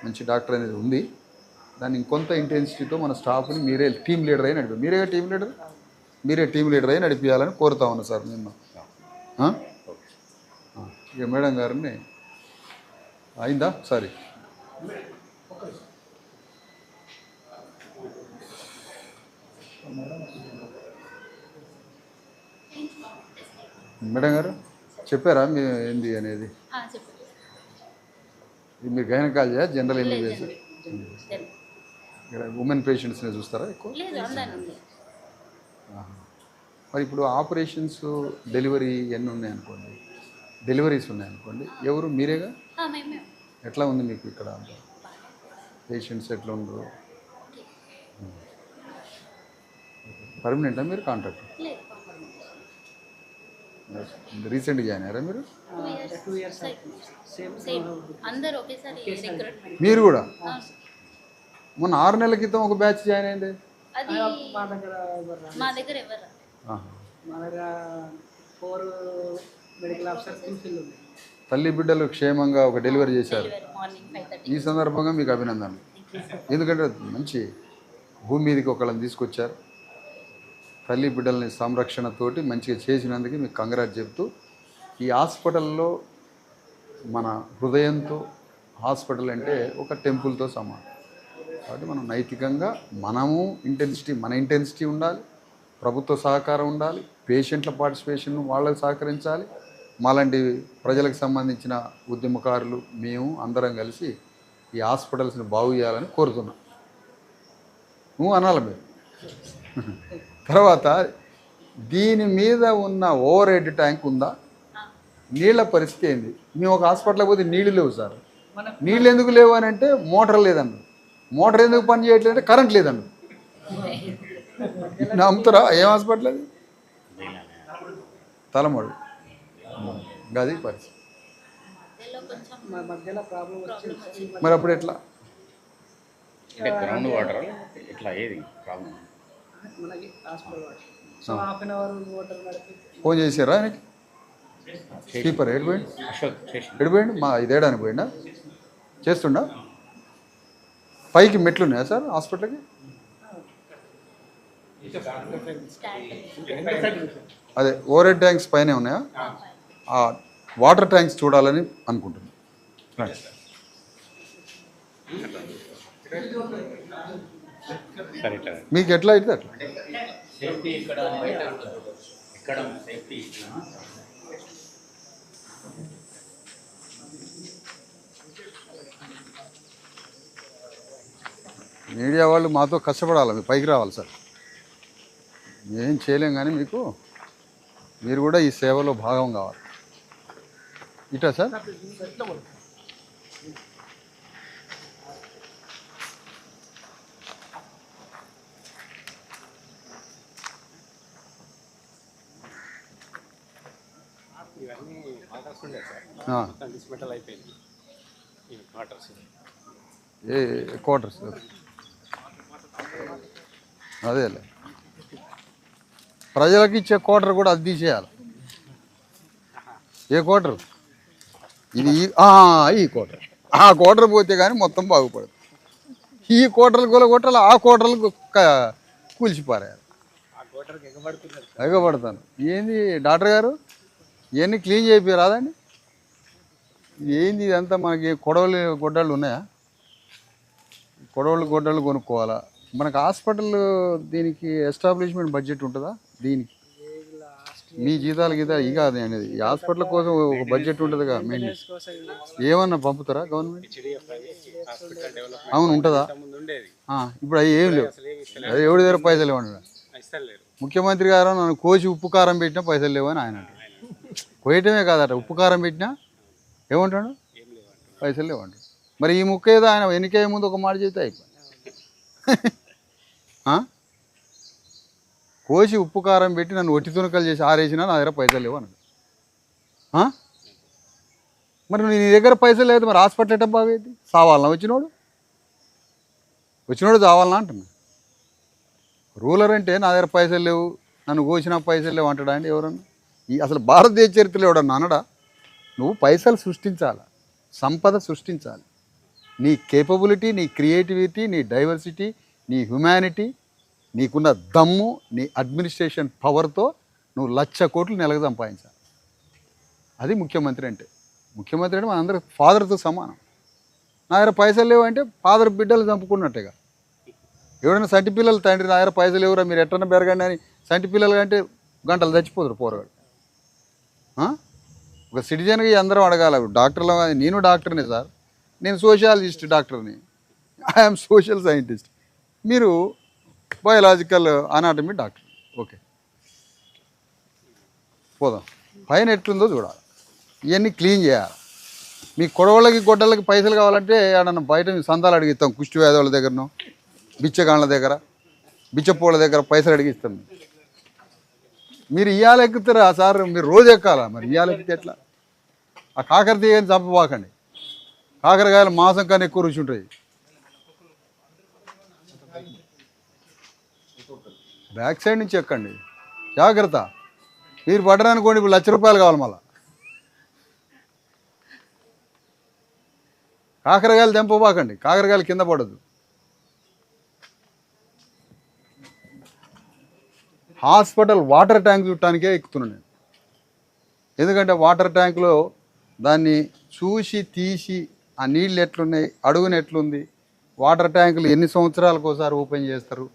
మంచి డాక్టర్ అనేది ఉంది. దాన్ని ఇంకొంత ఇంటెన్సిటీతో మన స్టాఫ్ని మీరే టీం లీడర్ అయి నడిపి మీరే టీం లీడర్ అయి నడిపించాలని కోరుతా ఉన్నా సార్ మేము. ఇక మేడం గారిని అయిందా? సారీ, మేడం గారు చెప్పారా మీ ఏంది అనేది? ఇది మీరు గైనకాలజీ జనరల్ ఎంబీబీఎస్? ఇక్కడ ఉమెన్ పేషెంట్స్ని చూస్తారా ఎక్కువ? మరి ఇప్పుడు ఆపరేషన్స్ డెలివరీ ఎన్ని ఉన్నాయనుకోండి, డెలివరీస్ ఉన్నాయనుకోండి, ఎవరు మీరేగా? ఎట్లా ఉంది మీకు ఇక్కడ పేషెంట్స్ ఎట్లా ఉండరు? పర్మనెంటా మీరు కాంట్రాక్ట్? రీసెంట్గా జాయిన్ అయ్యారా మీరు? 2 years మీరు కూడా మొన్న 6 నెలల క్రితం ఒక బ్యాచ్ జాయిన్ అయింది. మా దగ్గర 4 మెడికల్ ఆఫీసర్స్ ఫుల్ఫిల్ ఉన్నాయి. తల్లి బిడ్డలు క్షేమంగా ఒక డెలివరీ చేశారు. ఈ సందర్భంగా మీకు అభినందనలు. ఎందుకంటే మంచి భూమి మీదకి ఒకళ్ళని తీసుకొచ్చారు. తల్లి బిడ్డలని సంరక్షణతోటి మంచిగా చేసినందుకు మీకు కంగ్రాట్ చెప్తూ, ఈ హాస్పిటల్లో మన హృదయంతో హాస్పిటల్ అంటే ఒక టెంపుల్తో సమానం. కాబట్టి మనం నైతికంగా మన ఇంటెన్సిటీ ఉండాలి, ప్రభుత్వ సహకారం ఉండాలి, పేషెంట్ల పార్టిసిపేషన్ వాళ్ళకి సహకరించాలి. మాలాంటి ప్రజలకు సంబంధించిన ఉద్యమకారులు మేము అందరం కలిసి ఈ హాస్పిటల్స్ని బాగు చేయాలని కోరుతున్నాం. నువ్వు అనాలి మీరు. తర్వాత దీని మీద ఉన్న ఓవర్ హెడ్ ట్యాంక్ ఉందా? నీళ్ళ పరిస్థితి ఏంది? మేము ఒక హాస్పిటల్కి పోతే నీళ్ళు లేవు సార్. నీళ్ళు ఎందుకు లేవు అని అంటే మోటార్ లేదన్నారు. మోటార్ ఎందుకు పని చేయట్లేదంటే కరెంట్ లేదన్నారు. నమ్ముతారా? ఏం హాస్పిటల్ అది? తలమడు. గది పరిస్థితి. మధ్యలో ప్రాబ్లం వచ్చింది. మరి అప్పుడు ఎట్లా? గ్రౌండ్ వాటర్ ఇట్లా ఏది ప్రాబ్లం? మనకి hospital so half an hour water నడిపి ఫోన్ చేసారా ఆయనకి? స్లీపర్ ఎడిపోయింది? ఎడిపోయింది? మా ఇదేడానికి పోయిందా? చేస్తుండా? పైకి మెట్లు ఉన్నాయా సార్ హాస్పిటల్కి? అదే ఓవర్ హెడ్ ట్యాంక్స్ పైనే ఉన్నాయా? ఆ వాటర్ ట్యాంక్స్ చూడాలని అనుకుంటున్నాను. మీకు ఎట్లా అయితే అట్లా. సేఫ్టీ ఇక్కడ సేఫ్టీ మీడియా వాళ్ళు మాతో కష్టపడాలి, మీరు పైకి రావాలి సార్. ఏం చేయలేం కానీ మీరు కూడా ఈ సేవలో భాగం కావాలి. ఇటా సార్? ఇవన్నీ వాటర్స్ ఉండే సార్, డిస్మెంటల్ అయిపోయింది ఈ వాటర్స్. ఏ క్వార్టర్స్? అదేలే, ప్రజలకు ఇచ్చే క్వార్టర్ కూడా అది తీసేయాలి. ఏ క్వార్టర్ ఇది? ఈ క్వార్టర్. ఆ క్వార్టర్ పోతే కానీ మొత్తం బాగుపడదు. ఈ క్వార్టర్లు కూలగొట్టాలి, ఆ క్వార్టర్లు కూల్చిపారేయాలి. ఎగబడతాను. ఏంది డాక్టర్ గారు, ఇవన్నీ క్లీన్ చేయిపోయి రాదండి? ఏంది ఇదంతా? మనకి గొడ్డళ్ళు ఉన్నాయా? గొడ్డళ్ళు కొనుక్కోవాలా? మనకు హాస్పిటల్ దీనికి ఎస్టాబ్లిష్మెంట్ బడ్జెట్ ఉంటుందా దీనికి? మీ జీతాలు గీతాలు ఇక కాదు అనేది ఈ హాస్పిటల్ కోసం ఒక బడ్జెట్ ఉంటుందిగా మెయింటెనెన్స్ కోసం ఏమన్నా పంపుతారా గవర్నమెంట్? హెచ్డిఎఫ్ అని హాస్పిటల్ డెవలప్మెంట్ అవును ఉంటుందా? ముందు ఉండేది, ఇప్పుడు అవి ఏం లేవు. అసలు ఏమి ఇస్తలేదు, అది ఎవరి దగ్గర పైసలు ఇవ్వండి. ఇస్తలేరు. ముఖ్యమంత్రి గారు నన్ను కోసి ఉప్పు కారం పెట్టినా పైసలు లేవు అని ఆయన అంటాడు. కోయటమే కాదట, ఉప్పు కారం పెట్టినా ఏమంటాడు? ఏం లేవంటారు. పైసలు లేవంటాడు. మరి ఈ ముక్క ఏదో ఆయన ఎన్నికయ్యే ముందు ఒక మాట చెప్తే అయిపోయి కోసి ఉప్పు కారం పెట్టి నన్ను ఒట్టి తునకలు చేసి ఆరేసినా నా దగ్గర పైసలు లేవు అన్నాడు. మరి నీ దగ్గర పైసలు లేదు, మరి హాస్పిటల్ ఎట్ట బాగైంది? సావాలనా వచ్చినోడు చావాలనా అంటున్నా. రూలర్ అంటే నా దగ్గర పైసలు లేవు, నన్ను కోసిన పైసలు లేవు అంటాడా అండి ఎవరన్నా? ఈ అసలు భారతదేశ చరిత్రలో ఎవడన్నా అనడా? నువ్వు పైసలు సృష్టించాలి, సంపద సృష్టించాలి. నీ కేపబిలిటీ, నీ క్రియేటివిటీ, నీ డైవర్సిటీ, నీ హ్యుమానిటీ, నీకున్న దమ్ము, నీ అడ్మినిస్ట్రేషన్ పవర్తో నువ్వు 1,00,000 కోట్లు నెలకు సంపాదించాలి. అది ముఖ్యమంత్రి అంటే. ముఖ్యమంత్రి అంటే మనందరూ ఫాదర్తో సమానం. నా దగ్గర పైసలు లేవు అంటే ఫాదర్ బిడ్డలు చంపుకున్నట్టుగా. ఎవడైనా సంటి పిల్లలు తండ్రి నా దగ్గర పైసలు లేవురా మీరు ఎట్టన్నా పెరగండి అని సంటి పిల్లలు అంటే గంటలు చచ్చిపోతారు పోరగాడు. ఒక సిటిజన్గా అందరం అడగాలి. డాక్టర్లు, నేను డాక్టర్ని సార్, నేను సోషియాలజిస్ట్ డాక్టర్ని, ఐఎమ్ సోషల్ సైంటిస్ట్, మీరు బయోలాజికల్ అనాటమీ డాక్టర్. ఓకే పోదాం. పైన ఎట్లుందో చూడాలి, ఇవన్నీ క్లీన్ చేయాలి. మీ కొడవళ్ళకి గొడ్డలకి పైసలు కావాలంటే ఆడన్న బయట సందాలు అడిగిస్తాం. కుష్టి వ్యాధుల దగ్గరనో, బిచ్చగాళ్ళ దగ్గర, బిచ్చపోళ్ళ దగ్గర పైసలు అడిగిస్తాం. మీరు ఇయ్యాలు ఎక్కుతారా సార్? మీరు రోజు ఎక్కాలా? మరి ఇయ్యాలు ఎక్కితే ఎట్లా? ఆ కాకర తీయని చంపబాకండి. కాకరకాయలు మాసం కన్నా ఎక్కువ రుచి ఉంటాయి. బ్యాక్ సైడ్ నుంచి ఎక్కండి, జాగ్రత్త. మీరు పడ్డారనుకోండి ఇప్పుడు ₹1,00,000 కావాలి మళ్ళా. కాకరకాయలు తెంపబాకండి, కాకరకాయలు కింద పడదు. హాస్పిటల్ వాటర్ ట్యాంక్ చుట్టానికే ఎక్కుతున్నాను నేను. ఎందుకంటే వాటర్ ట్యాంకులో దాన్ని చూసి తీసి ఆ నీళ్ళు ఎట్లున్నాయి, అడుగున ఎట్లుంది, వాటర్ ట్యాంకులు ఎన్ని సంవత్సరాలకు ఒకసారి ఓపెన్ చేస్తారు,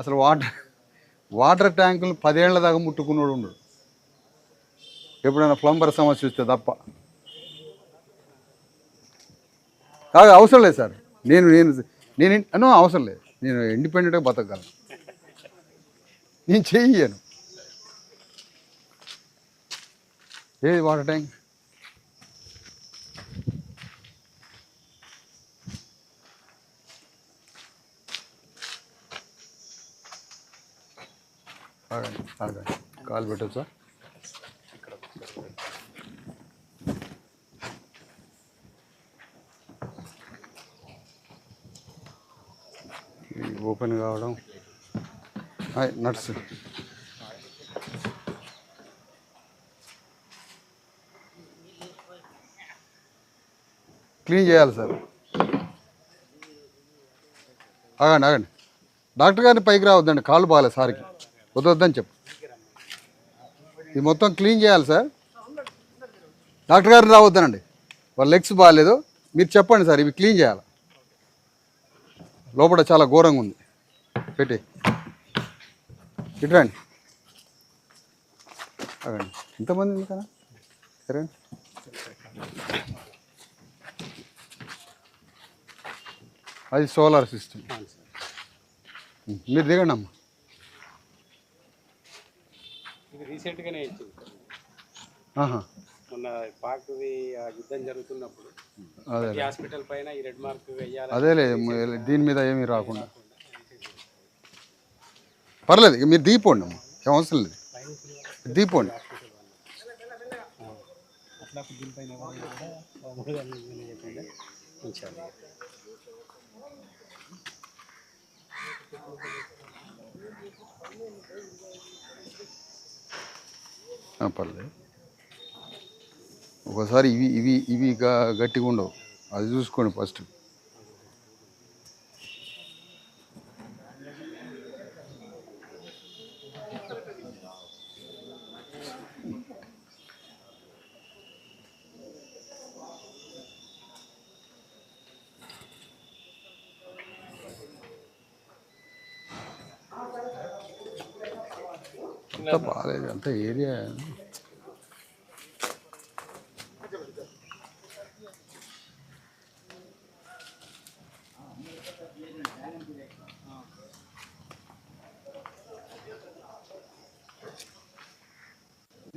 అసలు వాటర్ ట్యాంకులు 10 ఏళ్ల దాకా ముట్టుకున్నాడు ఉండడు. ఎప్పుడైనా ప్లంబర్ సమస్య వస్తే తప్ప. కాదు అవసరం లేదు సార్, నేను అవసరం లేదు, నేను ఇండిపెండెంట్గా బతకగలను, నేను చెయ్యను. ఏది వాటర్ ట్యాంక్? ఆగండి ఆగండి, కాలు పెట్టచ్చా? ఓపెన్ కావడం నట్స్. క్లీన్ చేయాలి సార్. ఆగండి ఆగండి, డాక్టర్ గారిని పైకి రావద్దండి, కాళ్ళు బాగాలేదు సార్కి, వద్దని చెప్పు. ఇది మొత్తం క్లీన్ చేయాలి సార్. డాక్టర్ గారిని రావద్దనండి, వాళ్ళ లెగ్స్ బాగాలేదు, మీరు చెప్పండి సార్, ఇవి క్లీన్ చేయాలి. లోపల చాలా ఘోరంగా ఉంది, పెట్టి ఇటురండి. అగండి, ఎంతమంది ఉంది కదా, సరే. అది సోలార్ సిస్టమ్. మీరు దిగండి అమ్మా. ఇది రీసెంట్గానే ఇచ్చింది. ఆహా, మొన్న పాక్ది యుద్ధం జరుగుతున్నప్పుడు అదే ఈ హాస్పిటల్ పైన ఈ రెడ్ మార్క్ వేయాలి. అదేలే, దీని మీద ఏమీ రాకుండా పర్లేదు. ఇక మీరు దీపోండి అమ్మా, ఏం అవసరం లేదు, దీపోండి. పర్లేదు. ఒకసారి ఇవి గట్టిగా ఉండవు, అది చూసుకోండి ఫస్ట్. అంత బాగాలేదు, అంత ఏరియా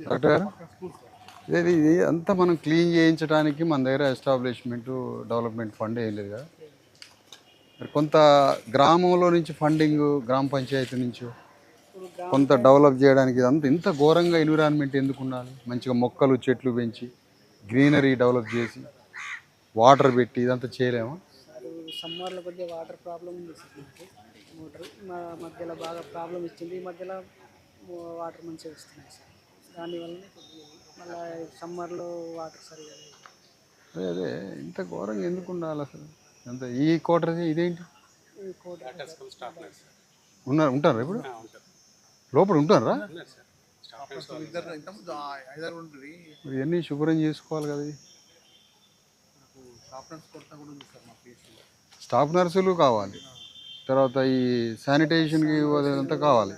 డాక్టర్ గారు ఇది అంతా మనం క్లీన్ చేయించడానికి మన దగ్గర ఎస్టాబ్లిష్మెంట్ డెవలప్మెంట్ ఫండ్ ఏం లేదు కదా. మరి కొంత గ్రామంలో నుంచి ఫండింగ్ గ్రామ పంచాయతీ నుంచి కొంత డెవలప్ చేయడానికి ఇదంతా ఇంత ఘోరంగా ఎన్విరాన్మెంట్ ఎందుకు ఉండాలి? మంచిగా మొక్కలు చెట్లు పెంచి గ్రీనరీ డెవలప్ చేసి వాటర్ పెట్టి ఇదంతా చేయలేమా? సమ్మర్లో కొద్దిగా వాటర్ ప్రాబ్లం ఉంది సార్. మనకి మోటార్ మా మధ్యలో బాగా ప్రాబ్లం ఇచ్చింది. ఈ మధ్యలో వాటర్ మంచిగా వస్తున్నాయి సార్. దానివల్లనే కొద్దిగా మళ్ళీ సమ్మర్లో వాటర్ సరిగా లేదు. అదే ఇంత ఘోరంగా ఎందుకు ఉండాలి అసలు? అంత ఈ క్వార్టర్ ఇదేంటి ఈ కోట ఉంటారా ఇప్పుడు లోపల ఉంటారా? ఇద్దరు ఇంతకుముందు 5 ఉంటుంది. ఇవన్నీ శుభ్రం చేసుకోవాలి కదా. స్టాఫ్ నర్స్ కొరత కూడా ఉంది సార్ మా పిఎస్సీలో. స్టాఫ్ నర్సులు కావాలి, తర్వాత ఈ శానిటేషన్కి అదంతా కావాలి,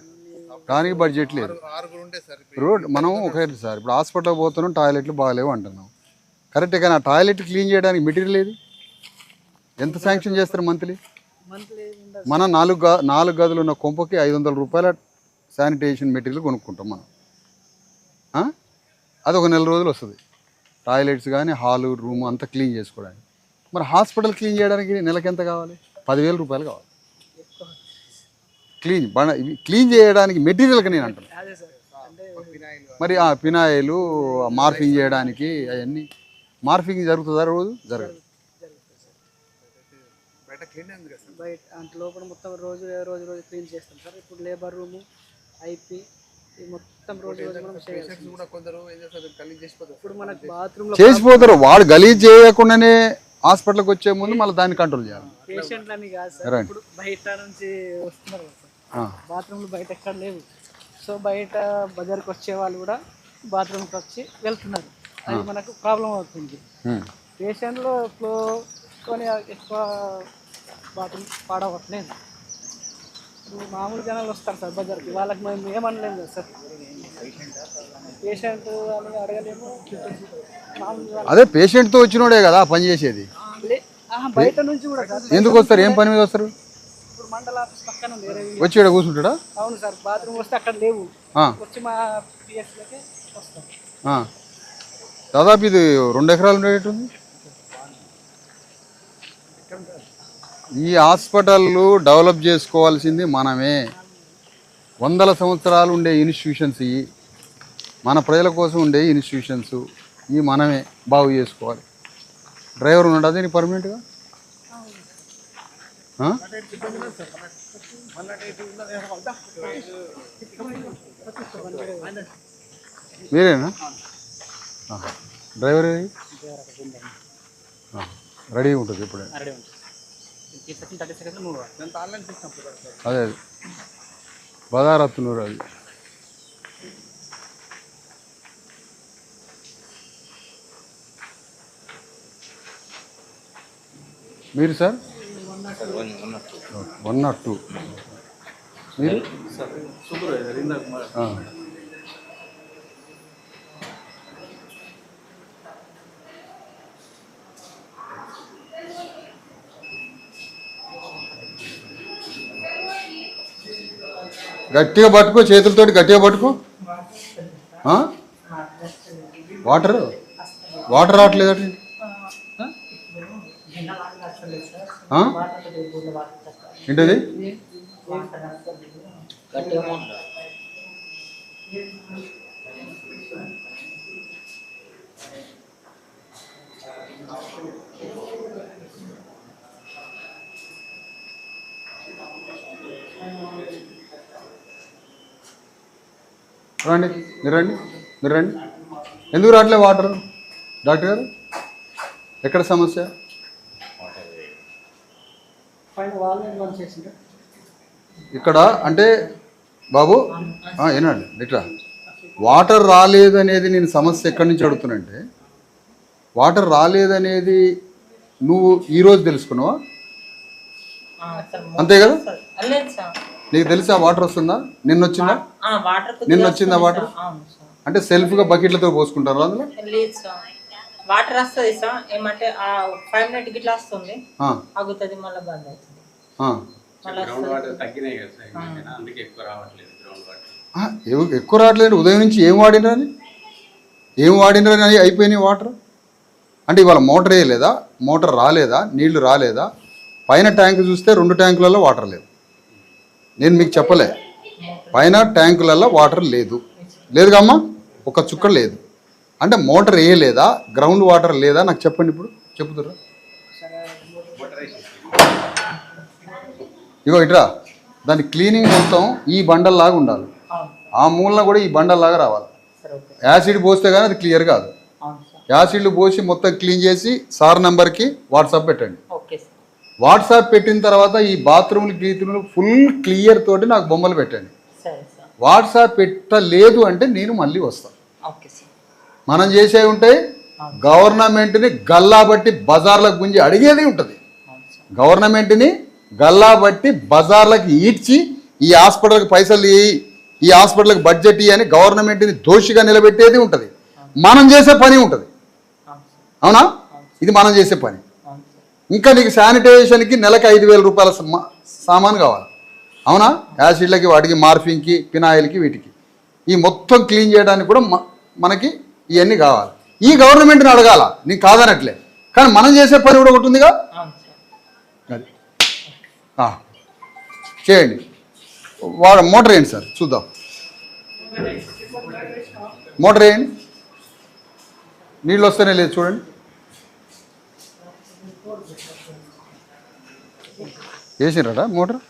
దానికి బడ్జెట్ లేదు. 6 ఉంటే సార్. రోడ్ మనం ఒకటి సార్ ఇప్పుడు హాస్పిటల్కి పోతున్నాం, టాయిలెట్లు బాగాలేవు అంటున్నాం, కరెక్టే, కానీ ఆ టాయిలెట్ క్లీన్ చేయడానికి మెటీరియల్ ఏది? ఎంత శాంక్షన్ చేస్తారు మంత్లీ? మంత్లీ ఉండదు. మనం 4 గదులు ఉన్న కొంపకి 500 రూపాయల శానిటేషన్ మెటీరియల్ కొనుక్కుంటాం మనం. అది ఒక నెల రోజులు వస్తుంది, టాయిలెట్స్ కానీ హాలు రూమ్ అంతా క్లీన్ చేసుకోవడానికి. మరి హాస్పిటల్ క్లీన్ చేయడానికి నెలకి ఎంత కావాలి? 10,000 రూపాయలు కావాలి క్లీన్ చేయడానికి మెటీరియల్కి నేను అంటాను. అదే సార్, అంటే మరి ఆ పినాయిలు మార్ఫింగ్ చేయడానికి అవన్నీ మార్ఫింగ్ జరుగుతుందా? రోజు జరగదు. బయట క్లీన్ ఉంది కదా సార్. బయట అంటే లోపల మొత్తం రోజు రోజు క్లీన్ చేస్తాం సార్. ఇప్పుడు లేబర్ రూము ఐపీ ఈ మొత్తం రోజు మనం చేయాలి. పేషెంట్స్ కూడా కొందరు ఏం చేస్తారు, గలీజ్ చేసిపోతారు. ఇప్పుడు మనకు బాత్రూంలో చేసిపోతారు, వాడు గలీజ్ చేయకుండానే హాస్పిటల్కి వచ్చే ముందు మళ్ళీ దాన్ని కంట్రోల్ చేయాలి. పేషెంట్లని కాదు సార్, ఇప్పుడు బయట నుంచి వస్తున్నారు కదా సార్, బాత్రూమ్లు బయట ఎక్కడ లేవు. సో బయట బజార్కి వచ్చే వాళ్ళు కూడా బాత్రూమ్కి వచ్చి వెళ్తున్నారు, అది మనకు ప్రాబ్లం అవుతుంది. పేషెంట్లో ఫ్లో కొని ఎక్కువ బాత్రూమ్ పాడవట్లేదు. ఇప్పుడు మామూలు జనాలు వస్తారు సార్ బజార్కి, వాళ్ళకి మేము ఏమనలేము కదా సార్. పేషెంట్ అని అడగలేము. మామూలు అదే పేషెంట్తో వచ్చినోడే కదా పని చేసేది. బయట నుంచి కూడా సార్. ఎందుకు వస్తారు? ఏం పని మీద వస్తారు? ఇప్పుడు మండల ఆఫీస్ పక్కన ఉంది వేరే. వచ్చి ఇక్కడ కూర్చుంటాడా? అవును సార్, బాత్రూమ్ వస్తే అక్కడ లేవు, వచ్చి మా పిఎస్లోకి వస్తాం. దాదాపు ఇది 2 ఎకరాలు ఉండేటట్టుంది. ఈ హాస్పిటళ్ళు డెవలప్ చేసుకోవాల్సింది మనమే. 100 సంవత్సరాలు ఉండే ఇన్స్టిట్యూషన్స్ ఇవి, మన ప్రజల కోసం ఉండే ఇన్స్టిట్యూషన్స్ ఇవి మనమే బాగు చేసుకోవాలి. డ్రైవర్ ఉన్నాడు అదే నీకు పర్మనెంట్గా? మీరేనా డ్రైవర్? రెడీగా ఉంటుంది ఇప్పుడే. అదే అది బదారత్నూరు అది. మీరు సార్ 102 మీరు? గట్టిగా పట్టుకో, చేతులతోటి గట్టిగా పట్టుకో. వాటర్ రావట్లేదు. ఏంటది? రండి, మీరు రండి. ఎందుకు రావట్లే వాటర్? డాక్టర్ గారు ఎక్కడ సమస్య? ఇక్కడ అంటే బాబు ఏనండి ఇట్లా వాటర్ రాలేదనేది నేను సమస్య ఎక్కడి నుంచి అడుగుతున్నానంటే, వాటర్ రాలేదనేది నువ్వు ఈరోజు తెలుసుకున్నావా? అంతే కదా? నీకు తెలుసా వాటర్ వస్తుందా? నిన్న వచ్చిందా? వాటర్ నిన్న వచ్చిందా వాటర్? అవును సార్. అంటే సెల్ఫ్గా బకెట్లతో పోసుకుంటారు అందులో? లేదు సార్, వాటర్ వస్తుంది సార్. ఏమంటే 5 మినిట్ గిట్లా వస్తుంది, ఆగుతుంది, మళ్ళీ బంద్ అవుతుంది, మళ్ళీ గ్రౌండ్ వస్తుంది. వాటర్ తగ్గినాయి కదా సార్, ఈ మధ్యన. అందుకే ఎక్కువ రావట్లేదు గ్రౌండ్ వాటర్. ఎక్కువ రావట్లేదు. ఉదయం నుంచి ఏం వాడినరని అయిపోయినాయి వాటర్. అంటే ఇవాళ మోటార్ వేయలేదా? మోటార్ రాలేదా? నీళ్లు రాలేదా? పైన ట్యాంక్ చూస్తే 2 ట్యాంకులలో వాటర్ లేదు. నేను మీకు చెప్పలే, పైన ట్యాంకులలో వాటర్ లేదుగా అమ్మా, ఒక చుక్క లేదు. అంటే మోటార్ వేయలేదా? గ్రౌండ్ వాటర్ లేదా? నాకు చెప్పండి, ఇప్పుడు చెప్పుతురా. ఇగో ఇట్రా, దాని క్లీనింగ్ మొత్తం ఈ బండల్లాగా ఉండాలి, ఆ మూలన కూడా ఈ బండల్లాగా రావాలి. యాసిడ్ పోస్తే కానీ అది క్లియర్ కాదు. యాసిడ్లు పోసి మొత్తం క్లీన్ చేసి సార్ నెంబర్కి వాట్సాప్ పెట్టండి. వాట్సాప్ పెట్టిన తర్వాత ఈ బాత్రూమ్లు గీత్రూమ్లు ఫుల్ క్లియర్ తోటి నాకు బొమ్మలు పెట్టండి. వాట్సాప్ పెట్టలేదు అంటే నేను మళ్ళీ వస్తాను. మనం చేసేవి ఉంటాయి. గవర్నమెంట్ని గల్లా బట్టి బజార్లకు గుంజి అడిగేది ఉంటుంది. గవర్నమెంట్ని గల్లా బట్టి బజార్లకు ఈడ్చి ఈ హాస్పిటల్కి పైసలు ఇయ్యి, ఈ హాస్పిటల్కి బడ్జెట్ ఇయ్యి అని గవర్నమెంట్ని దోషిగా నిలబెట్టేది ఉంటుంది. మనం చేసే పని ఉంటుంది. అవునా? ఇది మనం చేసే పని. ఇంకా నీకు శానిటైజేషన్కి నెలకు 5,000 రూపాయల సామాన్ కావాలి. అవునా? యాసిడ్లకి, వాటికి, మార్ఫింగ్కి, ఫినాయిల్కి, వీటికి ఈ మొత్తం క్లీన్ చేయడానికి కూడా మనకి ఇవన్నీ కావాలి. ఈ గవర్నమెంట్ని అడగాల, నీకు కాదనట్లే, కానీ మనం చేసే పని కూడా ఒకటి ఉందిగా. అది చేయండి. మోటార్ వేయండి సార్, చూద్దాం. మోటార్ వేయండి, నీళ్ళు వస్తేనే లేదు చూడండి. వేసినరా మోటార్?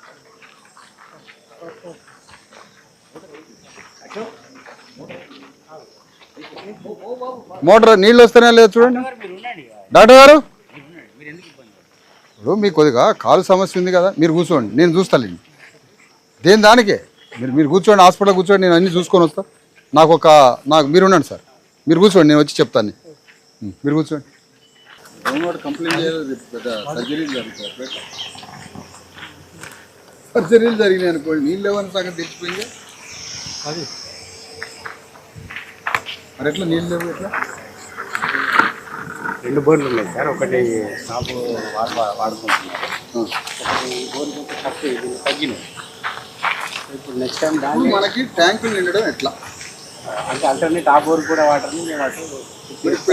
మోటార్ నీళ్ళు వస్తేనే లేదు చూడండి. డాక్టర్ గారు, ఇప్పుడు మీకు కొద్దిగా కాలు సమస్య ఉంది కదా, మీరు కూర్చోండి, నేను చూస్తాను. దేని దానికే మీరు కూర్చోండి, హాస్పిటల్ కూర్చోండి, నేను అన్నీ చూసుకొని వస్తాను. నాకు మీరు ఉండండి సార్, మీరు కూర్చోండి, నేను వచ్చి చెప్తాను. మీరు కూర్చోండి. సర్జరీలు జరిగినాయి అనుకోండి, నీళ్ళు లేవని సగం తెచ్చిపోయింది. అది మరి ఎట్లా నీళ్ళు లేవు? ఎట్లా? 2 బోర్లు ఉన్నాయి సార్. ఒకటి షాపు వాడుకుంటున్నారు, ఒకటి బోర్లు తగ్గినాయి. ఇప్పుడు నెక్స్ట్ టైం దాన్ని మనకి ట్యాంకులు నిండడం ఎట్లా అంటే ఆల్టర్నేట్ ఆ బోర్ కూడా వాటర్ని మేము అటు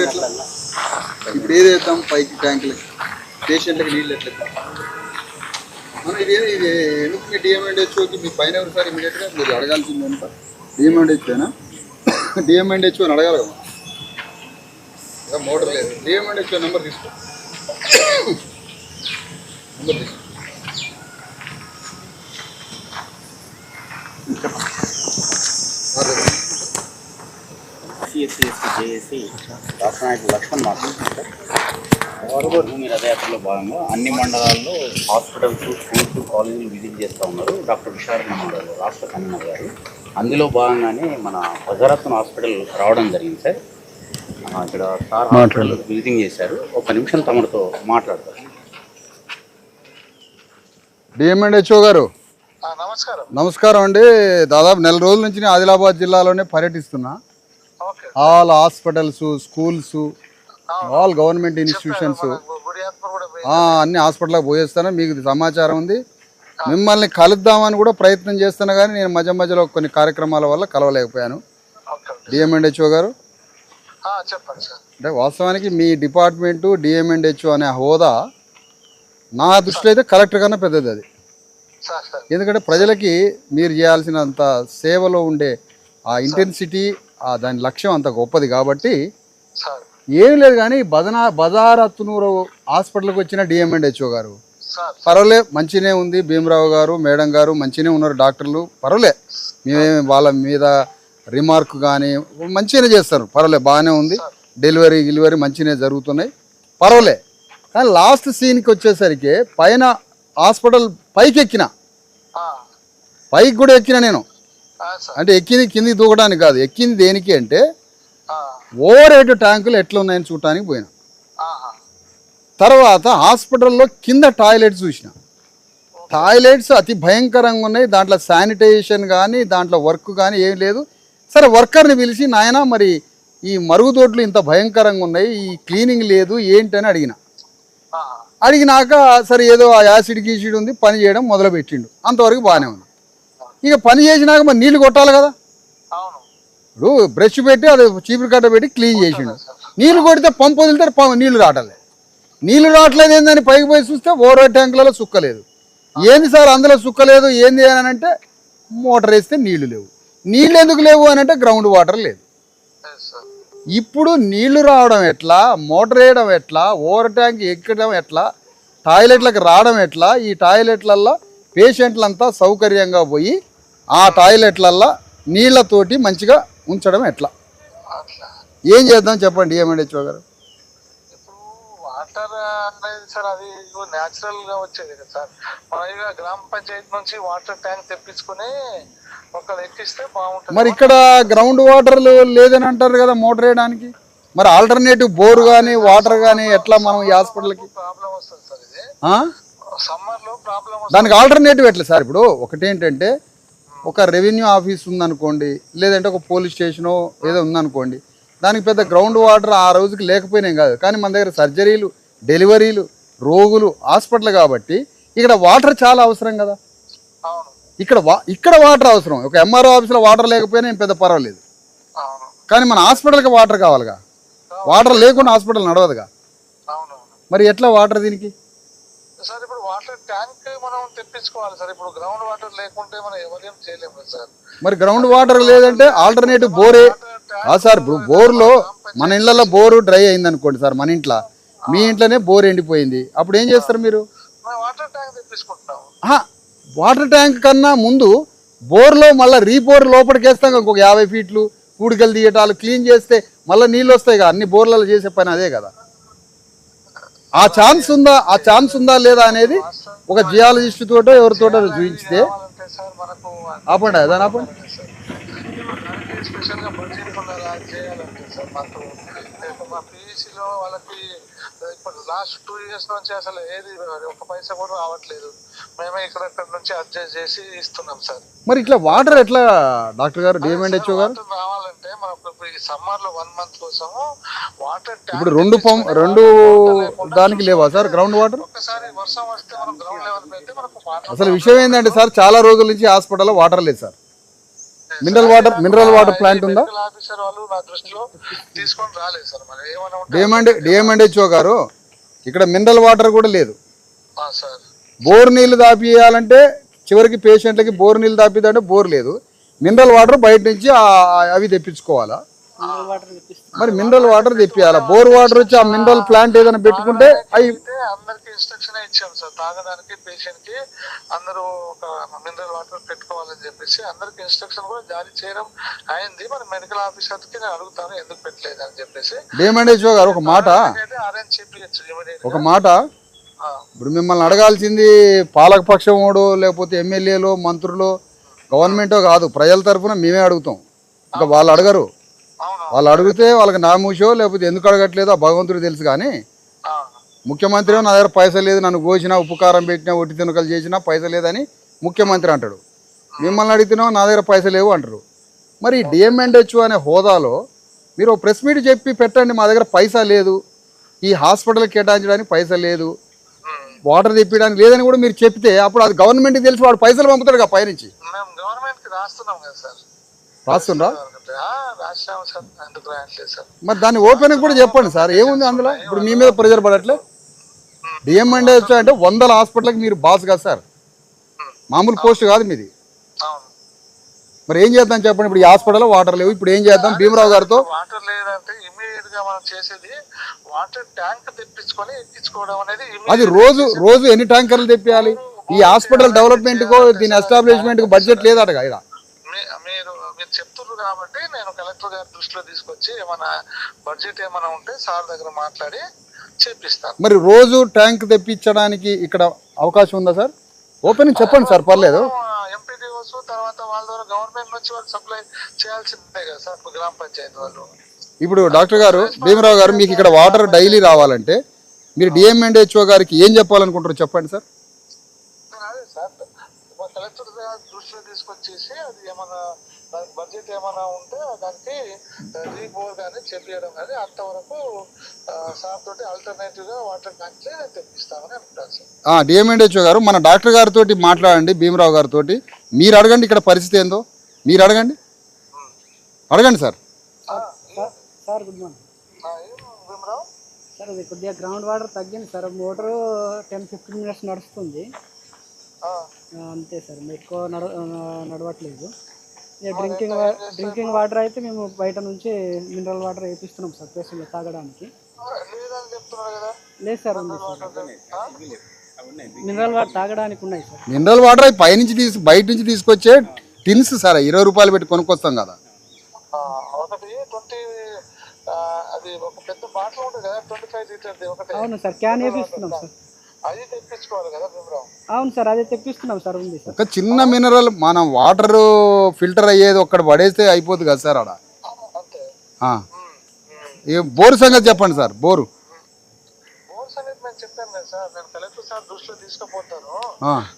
ఎట్లా? ఇప్పుడు ఏదేద్దాం పైకి ట్యాంకులకి, పేషెంట్లకి నీళ్ళు ఎట్లా? మనం ఇది ఎందుకు డిఎంఎండ్హెచ్ఓకి మీ పైన ఎవరిసారి ఇమీడియట్గా మీరు అడగాల్సింది అంతా డిఎంఎండ్హెచ్ఓనా? డిఎంఎండ్హెచ్ఓ అని అడగాలి కదా. మోటార్ లేదు, డిఎంఎండ్హెచ్ఓ నెంబర్ తీసుకో. జేఏసీ రాష్ట్ర నాయకులు లక్ష్మణ్ మాట్లాడుతున్నారు సార్. భూమి రథయాత్రలో భాగంగా అన్ని మండలాల్లో హాస్పిటల్స్, స్కూల్స్, కాలేజీలు విజిట్ చేస్తూ ఉన్నారు డాక్టర్ విశారద మండలి రాష్ట్ర కన్వీనర్ గారు. అందులో భాగంగానే మన వజరత్న హాస్పిటల్ రావడం జరిగింది సార్. ఇక్కడ సార్ హాస్పిటల్ విజిటింగ్ చేశారు. 1 నిమిషం తమరితో మాట్లాడతారు. డిఎంఎండ్హెచ్ఓ గారు నమస్కారం అండి. దాదాపు 4 రోజుల నుంచి నేను ఆదిలాబాద్ జిల్లాలోనే పర్యటిస్తున్నా. All hospitals, schools, all government institutions, అన్ని హాస్పిటల్కి పోయేస్తాను. మీకు సమాచారం ఉంది. మిమ్మల్ని కలుద్దామని కూడా ప్రయత్నం చేస్తున్నా, కానీ నేను మధ్యలో కొన్ని కార్యక్రమాల వల్ల కలవలేకపోయాను. డిఎంఎండ్హెచ్ఓ గారు, అంటే వాస్తవానికి మీ డిపార్ట్మెంటు డిఎంఎండ్హెచ్ఓ అనే హోదా నా దృష్టిలో అయితే కలెక్టర్ కన్నా పెద్దది అది. ఎందుకంటే ప్రజలకి మీరు చేయాల్సినంత సేవలో ఉండే ఆ ఇంటెన్సిటీ, దాని లక్ష్యం అంత గొప్పది కాబట్టి ఏం లేదు. కానీ బజార్ అత్తునూరు హాస్పిటల్కి వచ్చిన డిఎంఎండ్హెచ్ఓ గారు పర్వాలే, మంచిగానే ఉంది. భీమరావు గారు, మేడం గారు మంచిగానే ఉన్నారు. డాక్టర్లు పర్వాలే, మేమేమి వాళ్ళ మీద రిమార్క్ కానీ మంచిగానే చేస్తారు. పర్వాలే, బాగానే ఉంది. డెలివరీ మంచిగానే జరుగుతున్నాయి, పర్వాలే. కానీ లాస్ట్ సీన్కి వచ్చేసరికి పైన హాస్పిటల్ పైకి కూడా ఎక్కిన నేను. అంటే ఎక్కింది కిందికి దూకడానికి కాదు, ఎక్కింది దేనికి అంటే ఓవర్ హెడ్ ట్యాంకులు ఎట్లా ఉన్నాయని చూడటానికి పోయినా. తర్వాత హాస్పిటల్లో కింద టాయిలెట్ చూసిన. టాయిలెట్స్ అతి భయంకరంగా ఉన్నాయి. దాంట్లో శానిటైజేషన్ కానీ దాంట్లో వర్క్ కానీ ఏం లేదు. సరే వర్కర్ని పిలిచి నాయన మరి ఈ మరుగుదొడ్లు ఇంత భయంకరంగా ఉన్నాయి, ఈ క్లీనింగ్ లేదు ఏంటని అడిగినాక సరే ఏదో ఆ యాసిడ్ గీసిడ్ ఉంది, పని చేయడం మొదలుపెట్టిండు. అంతవరకు బాగానే ఉంది. ఇక పని చేసినాక మరి నీళ్ళు కొట్టాలి కదా. ఇప్పుడు బ్రష్ పెట్టి అది చీపురు కట్ట పెట్టి క్లీన్ చేసిండు. నీళ్ళు కొడితే పంపు వదిలితే నీళ్ళు రావట్లేదు. నీళ్ళు రావట్లేదు ఏందని పైకి పోయి చూస్తే ఓవర్ ట్యాంకులలో సుక్కలేదు. ఏంది సార్ అందులో సుక్కలేదు ఏంది అని అంటే మోటార్ వేస్తే నీళ్లు లేవు. నీళ్ళు ఎందుకు లేవు అని అంటే గ్రౌండ్ వాటర్ లేదు. ఇప్పుడు నీళ్లు రావడం ఎట్లా, మోటార్ వేయడం ఎట్లా, ఓవర్ ట్యాంక్ ఎక్కడం ఎట్లా, టాయిలెట్లకు రావడం ఎట్లా, ఈ టాయిలెట్లల్లో పేషెంట్లంతా సౌకర్యంగా పోయి ఆ టాయిలెట్లల్లో నీళ్లతోటి మంచిగా ఉంచడం ఎట్లా, ఏం చేద్దాం చెప్పండి డిఎంఎండ్హెచ్ఓ గారు. వాటర్ అనేది సార్ అది న్యాచురల్ గా వచ్చేది కదా సార్. మన ఇక గ్రామ పంచాయతీ నుంచి వాటర్ ట్యాంక్ తెప్పించుకుని ఒకళ్ళు ఎక్కిస్తే బాగుంటుంది. మరి ఇక్కడ గ్రౌండ్ వాటర్ లేదని అంటారు కదా మోటార్ వేయడానికి. మరి ఆల్టర్నేటివ్ బోర్ కానీ వాటర్ కానీ ఎట్లా మనం ఈ హాస్పిటల్కి ప్రాబ్లం వస్తుంది సార్. ఇది సమ్మర్ లో ప్రాబ్లం. దానికి ఆల్టర్నేటివ్ ఎట్లా సార్? ఇప్పుడు ఒకటేంటంటే ఒక రెవెన్యూ ఆఫీస్ ఉందనుకోండి, లేదంటే ఒక పోలీస్ స్టేషనో ఏదో ఉందనుకోండి, దానికి పెద్ద గ్రౌండ్ వాటర్ ఆ రోజుకి లేకపోయినాం కాదు. కానీ మన దగ్గర సర్జరీలు, డెలివరీలు, రోగులు, హాస్పిటల్ కాబట్టి ఇక్కడ వాటర్ చాలా అవసరం కదా. ఇక్కడ వాటర్ అవసరం. ఒక ఎంఆర్ఓ ఆఫీస్లో వాటర్ లేకపోయినా ఏం పెద్ద పర్వాలేదు. కానీ మన హాస్పిటల్కి వాటర్ కావాలిగా. వాటర్ లేకుండా హాస్పిటల్ నడవదుగా. మరి ఎట్లా వాటర్ దీనికి? సార్ ఇప్పుడు వాటర్ ట్యాంక్ మనం తెప్పించుకోవాలి సార్. ఇప్పుడు గ్రౌండ్ వాటర్ లేకుంటే మనం ఎవరేం చేయలేము సార్. మరి గ్రౌండ్ వాటర్ లేదంటే ఆల్టర్నేటివ్ బోరే సార్. ఇప్పుడు బోర్లో మన ఇళ్లలో బోరు డ్రై అయింది అనుకోండి సార్, మన ఇంట్లో మీ ఇంట్లోనే బోర్ ఎండిపోయింది, అప్పుడు ఏం చేస్తారు మీరు? వాటర్ ట్యాంక్ తెప్పించుకుంటున్నాం. వాటర్ ట్యాంక్ కన్నా ముందు బోర్లో మళ్ళీ రీబోర్ లోపలికి వేస్తాం. ఇంకొక 50 ఫీట్లు కూడికలు తీయటాలు క్లీన్ చేస్తే మళ్ళీ నీళ్ళు వస్తాయి కదా. అన్ని బోర్లలో చేసే పని అదే కదా. ఆ ఛాన్స్ ఉందా లేదా అనేది ఒక జియాలజిస్ట్ తోటో ఎవరితోటో చూపించితే ఆపండి అదని ఆపండి. స్పెషల్ గా బడ్జెట్ చేయాలంటే సార్ మాకు మా పిఎస్సిలో వాళ్ళకి ఇప్పుడు లాస్ట్ 2 years నుంచి అసలు ఏది ఒక పైసా కూడా రావట్లేదు. మేమే ఇక్కడ నుంచి అడ్జస్ట్ చేసి ఇస్తున్నాం సార్. మరి ఇట్లా వాటర్ ఎట్లా డాక్టర్ గారు, డిఎంఎండ్హెచ్ఓ గారు? రావాలంటే మనకు ఈ సమ్మర్ లో 1 month కోసము వాటర్ ఇప్పుడు రెండు దానికి లేవా సార్ గ్రౌండ్ వాటర్? ఒకసారి వర్షం వస్తే మనం గ్రౌండ్ లెవెల్ పెడితే మనకు అసలు విషయం ఏంటంటే సార్, చాలా రోజుల నుంచి హాస్పిటల్లో వాటర్ లేదు సార్. మినరల్ వాటర్ ప్లాంట్ ఉందా? ఆఫీసర్ వాళ్ళు నా దృష్టిలో తీసుకొని రాలేదు సార్. మరి ఏమైనా డిఎంఎండ్హెచ్ఓ గారు ఇక్కడ మినరల్ వాటర్ కూడా లేదు సార్. బోర్ నీళ్లు దాపియాలంటే చివరికి పేషెంట్లకి బోర్ నీళ్ళు దాపిద్దంటే బోర్ లేదు. మినరల్ వాటర్ బయట నుంచి అవి తెప్పించుకోవాలా? మరి మినరల్ వాటర్ తెప్పియాలా? బోర్ వాటర్ వచ్చి ఆ మినరల్ ప్లాంట్ ఏదైనా పెట్టుకుంటే అవి అందరికి ఇన్స్ట్రక్షన్ ఇచ్చాం సార్. తాగడానికి పేషెంట్ కి అందరూ ఒక మినరల్ వాటర్ పెట్టుకోవాలని చెప్పేసి అందరికి ఇన్స్ట్రక్షన్ కూడా జారీ చేయడం అయింది. మరి మెడికల్ ఆఫీసర్ కి నేను అడుగుతాను ఎందుకు పెట్టలేదు అని చెప్పేసి. డిఎంఎండ్హెచ్ఓ గారు ఒక మాట అరేంజ్ చేయించు. ఒక మాట ఇప్పుడు మిమ్మల్ని అడగాల్సింది పాలకపక్షమోడు లేకపోతే ఎమ్మెల్యేలో మంత్రులు గవర్నమెంటో కాదు, ప్రజల తరఫున మేమే అడుగుతాం. ఇంకా వాళ్ళు అడగరు. వాళ్ళు అడిగితే వాళ్ళకి నామూషో లేకపోతే ఎందుకు అడగట్లేదో ఆ భగవంతుడికి తెలుసు. కానీ ముఖ్యమంత్రి నా దగ్గర పైసలు లేదు, నన్ను కోసినా ఉప్పు కారం పెట్టినా ఒట్టి తినుకలు చేసినా పైసలు లేదని ముఖ్యమంత్రి అంటాడు. మిమ్మల్ని అడిగితేనో నా దగ్గర పైసలు లేవు అంటారు. మరి డిఎంఎండ్హెచ్ఓ అనే హోదాలో మీరు ప్రెస్ మీట్ చెప్పి పెట్టండి, మా దగ్గర పైసా లేదు, ఈ హాస్పిటల్కి కేటాయించడానికి పైసా లేదు, వాటర్ తెప్పించడానికి లేదని కూడా మీరు చెప్తే అప్పుడు అది గవర్నమెంట్కి తెలిసి వాడు పైసలు పంపుతాడు కదా పైనుంచి. రాస్తుండ్రా? మరి దాన్ని ఓపెన్ కూడా చెప్పండి సార్. ఏముంది అందులో? ఇప్పుడు మీ మీద ప్రెజర్ పడట్లే. డిఎంఎండ్హెచ్ఓ అంటే 100 హాస్పిటల్కి మీరు బాస్ కదా సార్, మామూలు పోస్ట్ కాదు మీది. మరి ఏం చేద్దాం చెప్పండి. ఇప్పుడు ఈ హాస్పిటల్లో వాటర్ లేవు, ఇప్పుడు ఏం చేద్దాం? భీమరావు గారితో వాటర్ లేదంటే ఇమీడియట్ గా మనం చేసేది వాటర్ ట్యాంక్ తెప్పించుకొని ఎక్కించుకోవడం అనేది. అది రోజు ఎన్ని ట్యాంకర్లు తెప్పియాలి? ఈ హాస్పిటల్ డెవలప్మెంట్ కో దీని ఎస్టాబ్లిష్మెంట్ కు బడ్జెట్ లేదట కదా. మీరు చెప్తున్నారు కాబట్టి నేను కలెక్టర్ గారి దృష్టిలో తీసుకొచ్చి ఏమైనా బడ్జెట్ ఏమైనా ఉంటే సార్ దగ్గర మాట్లాడి చేపిస్తాను. మరి రోజు ట్యాంక్ తెప్పించడానికి ఇక్కడ అవకాశం ఉందా సార్? ఓపెన్ చెప్పండి సార్, పర్లేదు. ఎంపీడీఓస్ తర్వాత వాళ్ళ ద్వారా గవర్నమెంట్ నుంచి వాళ్ళు సప్లై చేయాల్సిందే కదా సార్ గ్రామ పంచాయతీ వాళ్ళు. ఇప్పుడు డాక్టర్ గారు, భీమరావు గారు, మీకు ఇక్కడ వాటర్ డైలీ రావాలంటే మీరు డిఎంఎండ్హెచ్ఓ గారికి ఏం చెప్పాలనుకుంటారు చెప్పండి సార్. అదే సార్ భగవంతుడి దృష్టిలో తీసుకొచ్చేసి అది ఏమైనా దానికి బడ్జెట్ ఏమైనా ఉంటే దానికి రీబోర్ కానీ చెప్పియడం కానీ అంతవరకు సార్ తోటి ఆల్టర్నేటివ్ గా వాటర్ ట్యాంక్లే తెప్పిస్తామని అంటారు సార్. డిఎంఎండ్హెచ్ఓ గారు మన డాక్టర్ గారితో మాట్లాడండి, భీమరావు గారితో. మీరు అడగండి ఇక్కడ పరిస్థితి ఏందో, మీరు అడగండి sir. Sir good morning Bhimarao sir. అది కొద్దిగా గ్రౌండ్ వాటర్ తగ్గింది సార్. మోటారు 10-15 మినిట్స్ నడుస్తుంది అంతే సార్. ఎక్కువ నడవట్లేదు. డ్రింకింగ్ వాటర్ అయితే మేము బయట నుంచి మినరల్ వాటర్ వేపిస్తున్నాం సార్ పేషెంట్లు తాగడానికి. లేదని చెప్తున్నారు కదా. లేదు సార్, ఉంది సార్. మినరల్ వాటర్ తాగడానికి ఉన్నాయి సార్. మినరల్ వాటర్ అవి పైనుంచి బయట నుంచి తీసుకొచ్చే టిన్స్ సార్, 20 రూపాయలు పెట్టి కొనుక్కొస్తాం కదా. ఒకటి 20 అది ఒక పెద్ద బాటిల్ ఉంటుంది కదా 25 లీటర్ది ఒకటి. అవును సార్, క్యాన్ వేపిస్తున్నాం సార్. అది తెప్పించుకోవాలి కదా భీమరావు. అవును సార్, అదే తెప్పిస్తున్నాం సార్. ఉంది సార్. ఒక చిన్న మినరల్ మనం వాటర్ ఫిల్టర్ అయ్యేది ఒక్కడ పడేస్తే అయిపోతుంది కదా సార్ ఆడ. అంతే. బోరు సంగతి చెప్పండి సార్. బోరు అనేది నేను చెప్పాను కదా సార్, నేను కలెక్టర్ సార్ దృష్టిలో తీసుకుపోతాను.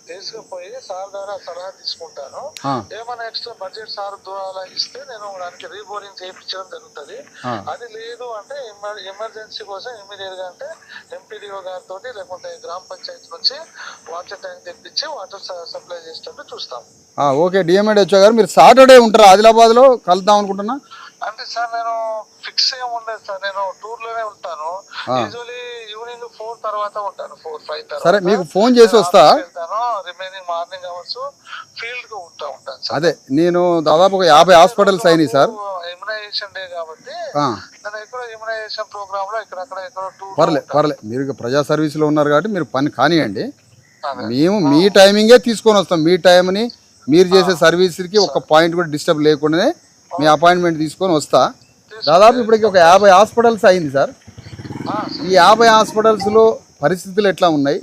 తీసుకుపోయి సార్ ద్వారా సలహా తీసుకుంటాను. ఏమైనా ఎక్స్ట్రా బడ్జెట్ సార్ ద్వారా ఇస్తే నేను దానికి రీబోరింగ్ చేయించడం జరుగుతుంది. అది లేదు అంటే ఎమర్జెన్సీ కోసం ఇమీడియట్ గా అంటే ఎంపీడీఓ గారితో లేకుంటే గ్రామ పంచాయతీ నుంచి వాటర్ ట్యాంక్ తెప్పించి వాటర్ సప్లై చేసేటట్టు చూస్తాం. ఓకే డిఎంఎండ్హెచ్ఓ గారు, మీరు సాటర్డే ఉంటారా ఆదిలాబాద్ లో? కలుద్దాం అనుకుంటున్నా. అంటే సార్ నేను ఫిక్స్ ఏం ఉండదు సార్, నేను టూర్ లోనే ఉంటాను. యూజువల్లీ ఈవినింగ్ 4 తర్వాత ఉంటాను, 4-5 తర్వాత. సరే, మీకు ఫోన్ చేసి వస్తా. రిమైనింగ్ మార్నింగ్ అవర్స్ ఫీల్డ్ గా ఉంటాను సార్. అదే నేను దాదాపు ఒక 50 హాస్పిటల్స్ అయినాయి సార్. ఇమ్యునైజేషన్ డే కాబట్టి నేను ఎక్కడో ఇమ్యునైజేషన్ ప్రోగ్రామ్ లో ఎక్కడో టూర్. పర్లేదు మీరు ప్రజా సర్వీస్ లో ఉన్నారు కాబట్టి మీరు పని కానివ్వండి. మేము మీ టైమింగే తీసుకొని వస్తాం. మీ టైంని మీరు చేసే సర్వీస్కి ఒక పాయింట్ కూడా డిస్టర్బ్ లేకుండానే మీ అపాయింట్మెంట్ తీసుకొని వస్తా. దాదాపు ఇప్పటికి ఒక 50 హాస్పిటల్స్ అయింది సార్. ఈ 50 హాస్పిటల్స్లో పరిస్థితులు ఎట్లా ఉన్నాయి?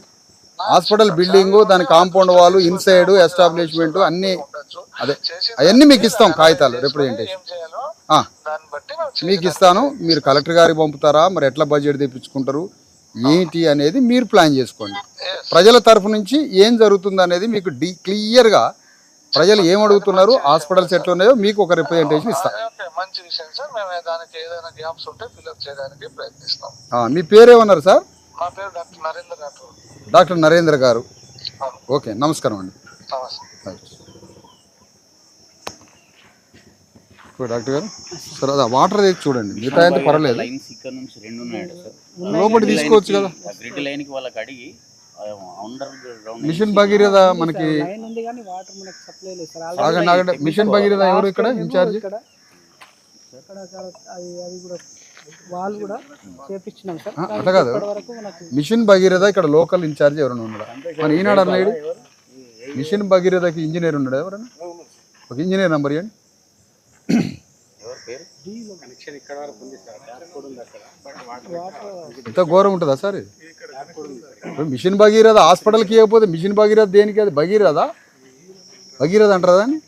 హాస్పిటల్ బిల్డింగ్, దాని కాంపౌండ్ వాళ్ళు, ఇన్సైడ్ ఎస్టాబ్లిష్మెంట్ అన్నీ అదే అవన్నీ మీకు ఇస్తాం కాగితాలు, రిప్రజెంటేషన్ మీకు ఇస్తాను. మీరు కలెక్టర్ గారికి పంపుతారా, మరి ఎట్లా బడ్జెట్ తెప్పించుకుంటారు ఏంటి అనేది మీరు ప్లాన్ చేసుకోండి. ప్రజల తరఫు నుంచి ఏం జరుగుతుంది అనేది మీకు క్లియర్గా ప్రజలు ఏం అడుగుతున్నారు, హాస్పిటల్స్ ఎట్లా ఉన్నాయో మీకు ఒక రిప్రజెంటేషన్ ఇస్తాం. మంచి విషయం సార్, మేము దానికి ఏదైనా గ్యాప్స్ ఉంటే ఫిల్అప్ చేయడానికి ప్రయత్నిస్తాం. మీ పేరు ఏమన్నారు సార్? నా పేరు డాక్టర్ నరేంద్ర రాఠోడ్. డాక్టర్ నరేంద్ర గారు. ఓకే, నమస్కారం అండి. డాక్టర్ గారు సార్, అదే వాటర్ తెచ్చి చూడండి, మిగతా అయితే పర్వాలేదు. లోపలి తీసుకోవచ్చు కదా. మిషన్ భగీరథ మనకి ఆగండి. మిషన్ భగీరథ ఎవరు ఇక్కడ ఇన్ఛార్జ్? అట్లా కాదు, మిషన్ భగీరథ ఇక్కడ లోకల్ ఇన్ఛార్జ్ ఎవరైనా ఉన్నాడా? మన ఈనాడు అన్నాడు మిషన్ భగీరథకి ఇంజనీర్ ఉన్నాడు ఎవరైనా? ఒక ఇంజనీర్ నెంబర్ ఇవ్వండి. ఇంత ఘోరం ఉంటుందా సార్ ఇది? మిషన్ భగీరథ హాస్పిటల్కి ఇవ్వకపోతే మిషన్ భగీరథ దేనికి? అది భగీరథ అంటారా దాన్ని?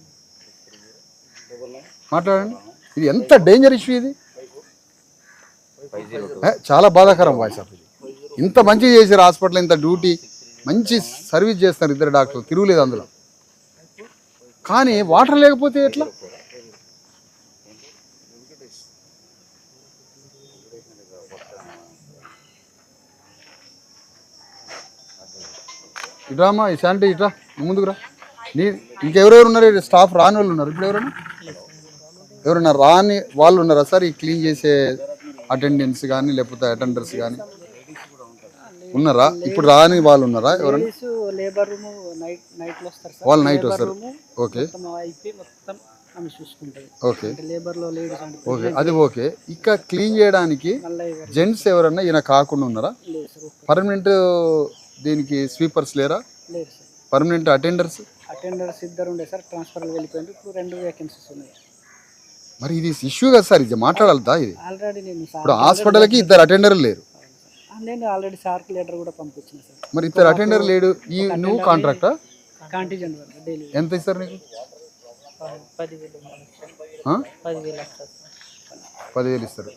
మాట్లాడండి. ఇది ఎంత డేంజర్ ఇష్యూ ఇది. చాలా బాధాకరం వాయిస్ ఆఫ్. ఇంత మంచిగా చేశారు హాస్పిటల్, ఇంత డ్యూటీ మంచి సర్వీస్ చేస్తారు ఇద్దరు డాక్టర్లు, తిరుగులేదు అందులో. కానీ వాటర్ లేకపోతే ఎట్లా? ఇట్రామా, ఈ శానిటీ ఇట్రా, ముందుకురా. ఇంకెవరెవరు ఉన్నారు స్టాఫ్? రాని వాళ్ళు ఉన్నారు ఇప్పుడు? ఎవరైనా రాని వాళ్ళు ఉన్నారా సార్? ఈ క్లీన్ చేసే అటెండెన్స్ కానీ లేకపోతే అటెండర్స్ కానీ ఉన్నారా? ఇప్పుడు రాని వాళ్ళు ఉన్నారా ఎవరైనా? వాళ్ళు నైట్ వస్తారు. ఓకే ఓకే ఓకే, అది ఓకే. ఇక క్లీన్ చేయడానికి జెంట్స్ ఎవరన్నా ఈయన కాకుండా ఉన్నారా? పర్మనెంట్ దీనికి స్వీపర్స్ లేరా? పర్మనెంట్ అటెండర్స్ ఇద్దరు ఉండే సార్, ట్రాన్స్ఫర్ వెళ్ళిపోయింది. ఇప్పుడు 2 వేకెన్సీస్ ఉన్నాయి. మరి ఇది ఇష్యూ కదా సార్, ఇది మాట్లాడాలదా? ఇది ఆల్రెడీ నేను ఇప్పుడు హాస్పిటల్కి 2 అటెండర్లు లేరు. నేను ఆల్రెడీ సార్కి లెటర్ కూడా పంపించిన సార్. మరి 2 అటెండర్ లేడు. ఈ నువ్వు కాంట్రాక్టా? కాంటిజెంట్ డైలీ ఎంత ఇస్తారు నీకు? 10,000 ఇస్తారు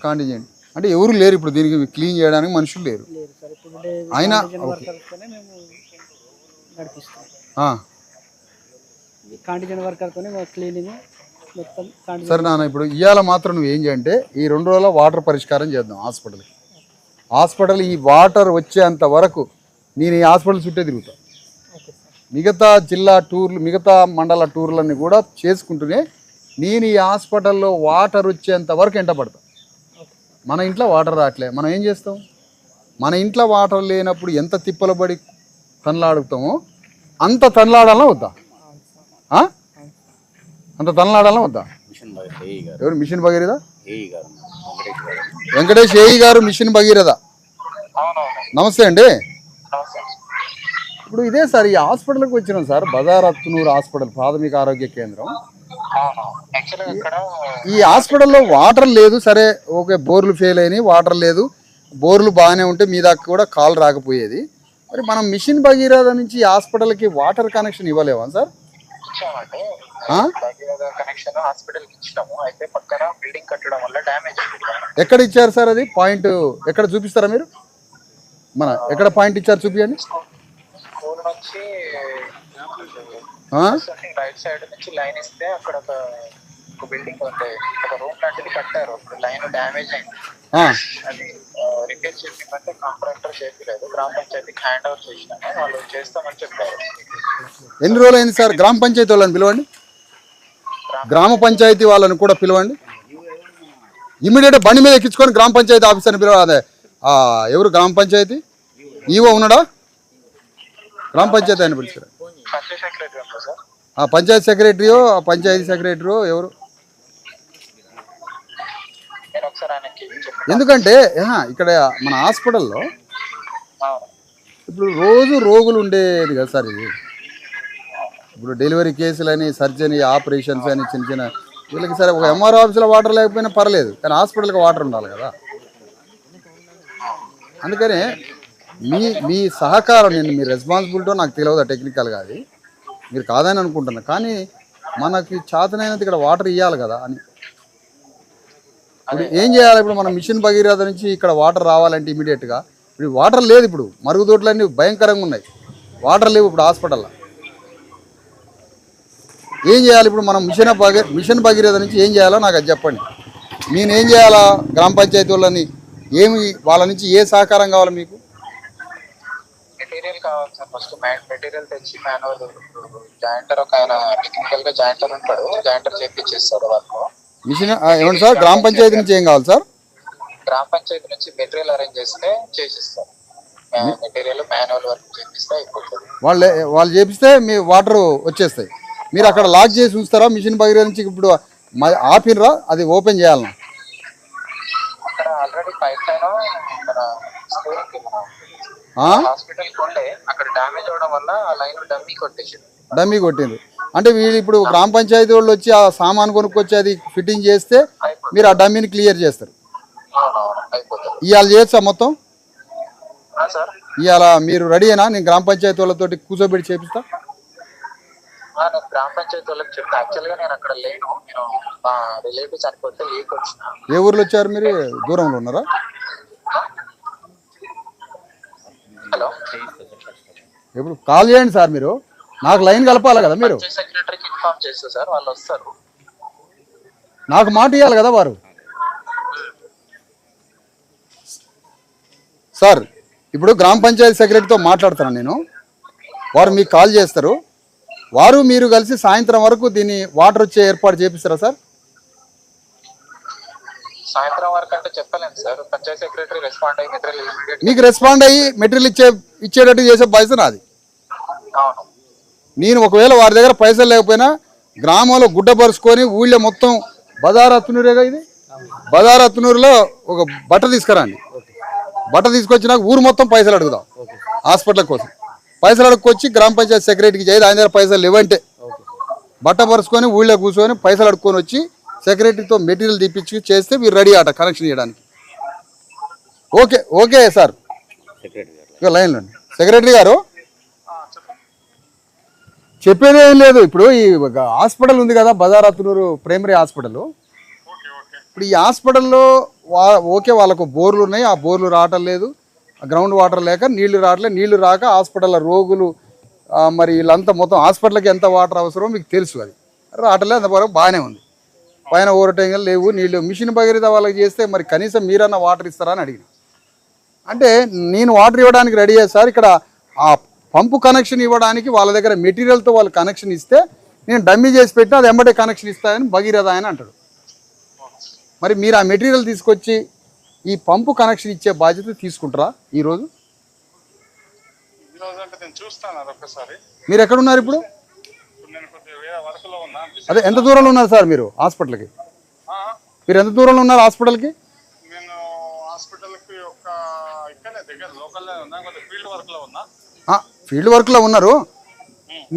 కాంటిజెంట్. అంటే ఎవరు లేరు ఇప్పుడు దీనికి క్లీన్ చేయడానికి, మనుషులు లేరు. అయినా కాంటిజెంట్ వర్కర్తో క్లీనింగ్ మొత్తం సరే నాన్న, ఇప్పుడు ఇవాళ మాత్రం నువ్వు ఏం చేయంటే ఈ 2 రోజుల వాటర్ పరిష్కారం చేద్దాం హాస్పిటల్కి. హాస్పిటల్ ఈ వాటర్ వచ్చేంత వరకు నేను ఈ హాస్పిటల్ చుట్టే తిరుగుతాను. మిగతా జిల్లా టూర్లు, మిగతా మండల టూర్లన్నీ కూడా చేసుకుంటూనే నేను ఈ హాస్పిటల్లో వాటర్ వచ్చేంత వరకు ఎంట పడతా. మన ఇంట్లో వాటర్ రావట్లే, మనం ఏం చేస్తాం? మన ఇంట్లో వాటర్ లేనప్పుడు ఎంత తిప్పలు పడి తనలాడుతామో అంత తనలాడాలన్నా వద్దా? అంత తనలాడాలన్నా వద్దా? ఎవరు మిషన్ భగీరథ? వెంకటేష్ ఏఈ గారు మిషన్ భగీరథ. నమస్తే అండి. ఇప్పుడు ఇదే సార్, ఈ హాస్పిటల్కి వచ్చినాం సార్, బజార్ అత్తునూరు హాస్పిటల్ ప్రాథమిక ఆరోగ్య కేంద్రం. ఈ హాస్పిటల్లో వాటర్ లేదు, సరే ఓకే, బోర్లు ఫెయిల్ అయినాయి, వాటర్ లేదు, బోర్లు బాగానే ఉంటే మీ దాకా కూడా కాల్ రాకపోయేది. మరి మనం మిషన్ భగీరథ నుంచి ఈ హాస్పిటల్కి వాటర్ కనెక్షన్ ఇవ్వలేవా సార్? ఎక్కడ ఇచ్చారు సార్? అది పాయింట్ ఎక్కడ చూపిస్తారా మీరు? ఎక్కడ పాయింట్ ఇచ్చారు చూపించండి. రైట్ సైడ్ నుంచి లైన్ ఇస్తే అక్కడ ఒక బిల్డింగ్ ఉంది, ఒక రూమ్ లాంటిది కట్టారు, లైన్ డ్యామేజ్ అయింది. అది రిపేర్ చేసిందంటే కాంట్రాక్టర్ చేయలేదు, గ్రామ పంచాయతీకి హ్యాండ్ ఓవర్ చేసినాము, వాళ్ళు చేస్తామని చెప్పారు. ఎన్ని రోజులు అయింది సార్? గ్రామ పంచాయతీ వాళ్ళని పిలవండి, గ్రామ పంచాయతీ వాళ్ళని కూడా పిలవండి. ఇమీడియట్ బండి మీద ఎక్కించుకొని గ్రామ పంచాయతీ ఆఫీసర్ని పిలవ. అదే ఎవరు గ్రామ పంచాయతీ ఈవో ఉన్నాడా? గ్రామ పంచాయతీ ఆయన పిలిచారు. పంచాయతీ సెక్రటరీయో పంచాయతీ సెక్రటరీయో ఎవరు? ఎందుకంటే ఇక్కడ మన హాస్పిటల్లో ఇప్పుడు రోజు రోగులు ఉండేది కదా సార్ ఇది. ఇప్పుడు డెలివరీ కేసులని, సర్జరీ, ఆపరేషన్స్ అని చిన్న చిన్న వీళ్ళకి సరే ఒక ఎంఆర్ఓ ఆఫీస్లో వాటర్ లేకపోయినా పర్లేదు, కానీ హాస్పిటల్కి వాటర్ ఉండాలి కదా. అందుకనే మీ సహకారం, నేను మీ రెస్పాన్సిబిలిటీ నాకు తెలియదు టెక్నికల్గా, అది మీరు కాదని అనుకుంటున్నా, కానీ మనకి చేతనైనంత ఇక్కడ వాటర్ ఇవ్వాలి కదా అని. ఇప్పుడు ఏం చేయాలి? ఇప్పుడు మనం మిషన్ భగీరథ నుంచి ఇక్కడ వాటర్ రావాలంటే ఇమీడియట్గా ఇప్పుడు వాటర్ లేదు. ఇప్పుడు మరుగుదొడ్లన్నీ భయంకరంగా ఉన్నాయి, వాటర్ లేవు ఇప్పుడు హాస్పిటల్లో. ఏం చేయాలి ఇప్పుడు మనం? మిషన్ భగీరథ నుంచి ఏం చేయాలో నాకు అది చెప్పండి. నేనేం చేయాలా? గ్రామ పంచాయతీ వాళ్ళని వాళ్ళ నుంచి ఏ సహకారం కావాలి మీకు? మెటీరియల్ కావాలి సార్. ఫస్ట్ మెటీరియల్ తెచ్చి మాన్యువల్ జాయింటర్, ఒక ఆయన టెక్నికల్ గా జాయింటర్ ఉంటాడు, జాయింటర్ చేపించేస్తాడు వర్క్. మిషన్ ఏమండి సార్? గ్రామ పంచాయతీ నుంచి ఏం కావాలి సార్? గ్రామ పంచాయతీ నుంచి మెటీరియల్ అరేంజ్ చేస్తే చేసిస్తారు. మెటీరియల్ మాన్యువల్ వర్క్ చేపిస్తే అయిపోతుంది. వాళ్ళు చేపిస్తే మీ వాటర్ వచ్చేస్తాయి. మీరు అక్కడ లాక్ చేసి ఉంచుతారా మిషన్ భగీరథ నుంచి? ఇప్పుడు ఆపినరా? అది ఓపెన్ చేయాలన్నా? అక్కడ ఆల్రెడీ పైప్ లైన్ మన స్కూల్కి హాస్పిటల్ ఉండే, అక్కడ డ్యామేజ్ అవడం వల్ల ఆ లైన్ డమ్మీ కొట్టింది. అంటే వీళ్ళు ఇప్పుడు గ్రామ పంచాయతీ వాళ్ళు వచ్చి ఆ సామాన్ కొనుక్కొచ్చి అది ఫిట్టింగ్ చేస్తే మీరు ఆ డమ్మీని క్లియర్ చేస్తారు. ఇవాళ చేయొచ్చా మొత్తం? ఇవాళ మీరు రెడీనా? నేను గ్రామ పంచాయతీ వాళ్ళతో కూర్చోబెట్టి చేపిస్తా. గ్రామ పంచాయతీ వాళ్ళకి చెప్తా. యాక్చువల్గా నేను అక్కడ లేను, నేను మా రిలేటివ్స్ చనిపోతే లీక్ వచ్చిన. ఏ ఊర్లో వచ్చారు మీరు? దూరంలో ఉన్నారా? హలో, ఇప్పుడు కాల్ చేయండి సార్, మీరు నాకు లైన్ కలపాలి కదా. మీరు సెక్రటరీకి ఇన్ఫార్మ్ చేస్తా సార్, వాళ్ళు వస్తారు. నాకు మాట ఇవ్వాలి కదా వారు. సార్ ఇప్పుడు గ్రామ పంచాయతీ సెక్రటరీతో మాట్లాడుతున్నాను నేను, వారు మీకు కాల్ చేస్తారు, వారు మీరు కలిసి సాయంత్రం వరకు దీన్ని వాటర్ వచ్చే ఏర్పాటు చేపిస్తారా సార్? సాయంత్రం వరకు అంటే చెప్పలేను సార్. పంచాయతీ సెక్రటరీ రెస్పాండ్ అయ్యి మెటీరియల్ మీకు రెస్పాండ్ అయ్యి మెటీరియల్ ఇచ్చేటట్టు చేసే బాధ్యత నాది. నేను ఒకవేళ వారి దగ్గర పైసలు లేకపోయినా గ్రామంలో గుడ్డ పరుచుకొని ఊళ్ళో మొత్తం బజార్ అత్తునూరేగా ఇది, బజార్ అత్తునూరులో ఒక బట్ట తీసుకురండి. బట్ట తీసుకొచ్చినాక ఊరు మొత్తం పైసలు అడుగుదాం హాస్పిటల్ కోసం. పైసలు అడుక్కొచ్చి గ్రామ పంచాయతీ సెక్రటరీకి చేయదు, ఆయన దగ్గర పైసలు లేవంటే బట్ట పరుచుకొని ఊళ్ళో కూర్చొని పైసలు అడుక్కొని వచ్చి సెక్రటరీతో మెటీరియల్ తీపించి చేస్తే మీరు రెడీ ఆట కనెక్షన్ చేయడానికి. ఓకే ఓకే సార్, ఇక లైన్లో సెక్రటరీ గారు చెప్పేది ఏం లేదు. ఇప్పుడు ఈ హాస్పిటల్ ఉంది కదా, బజార్ అత్తునూరు ప్రైమరీ హాస్పిటల్. ఇప్పుడు ఈ హాస్పిటల్లో ఓకే వాళ్ళకు బోర్లు ఉన్నాయి, ఆ బోర్లు రావటం లేదు, గ్రౌండ్ వాటర్ లేక నీళ్లు రావట్లేదు. నీళ్లు రాక హాస్పిటల్లో రోగులు మరి వీళ్ళంతా మొత్తం హాస్పిటల్కి ఎంత వాటర్ అవసరమో మీకు తెలుసు. అది రావట్లే, అంతవరకు బాగానే ఉంది. పైన ఓవర్ లేవు నీళ్ళు. మిషన్ భగీరథ వాళ్ళకి చేస్తే మరి కనీసం మీరన్నా వాటర్ ఇస్తారా అని అడిగిన. అంటే నేను వాటర్ ఇవ్వడానికి రెడీ సార్, ఇక్కడ ఆ పంపు కనెక్షన్ ఇవ్వడానికి వాళ్ళ దగ్గర మెటీరియల్తో వాళ్ళు కనెక్షన్ ఇస్తే నేను డమ్మీ చేసి పెట్టినా అది ఎంబటే కనెక్షన్ ఇస్తాయని భగీరథ అని అంటాడు. మరి మీరు ఆ మెటీరియల్ తీసుకొచ్చి ఈ పంపు కనెక్షన్ ఇచ్చే బాధ్యత తీసుకుంటారా ఈరోజు? మీరు ఎక్కడున్నారు ఇప్పుడు? అదే ఎంత దూరంలో ఉన్నారు సార్ మీరు హాస్పిటల్కి? మీరు ఎంత దూరంలో ఉన్నారు హాస్పిటల్కి? ఫీల్డ్ వర్క్లో ఉన్నారు.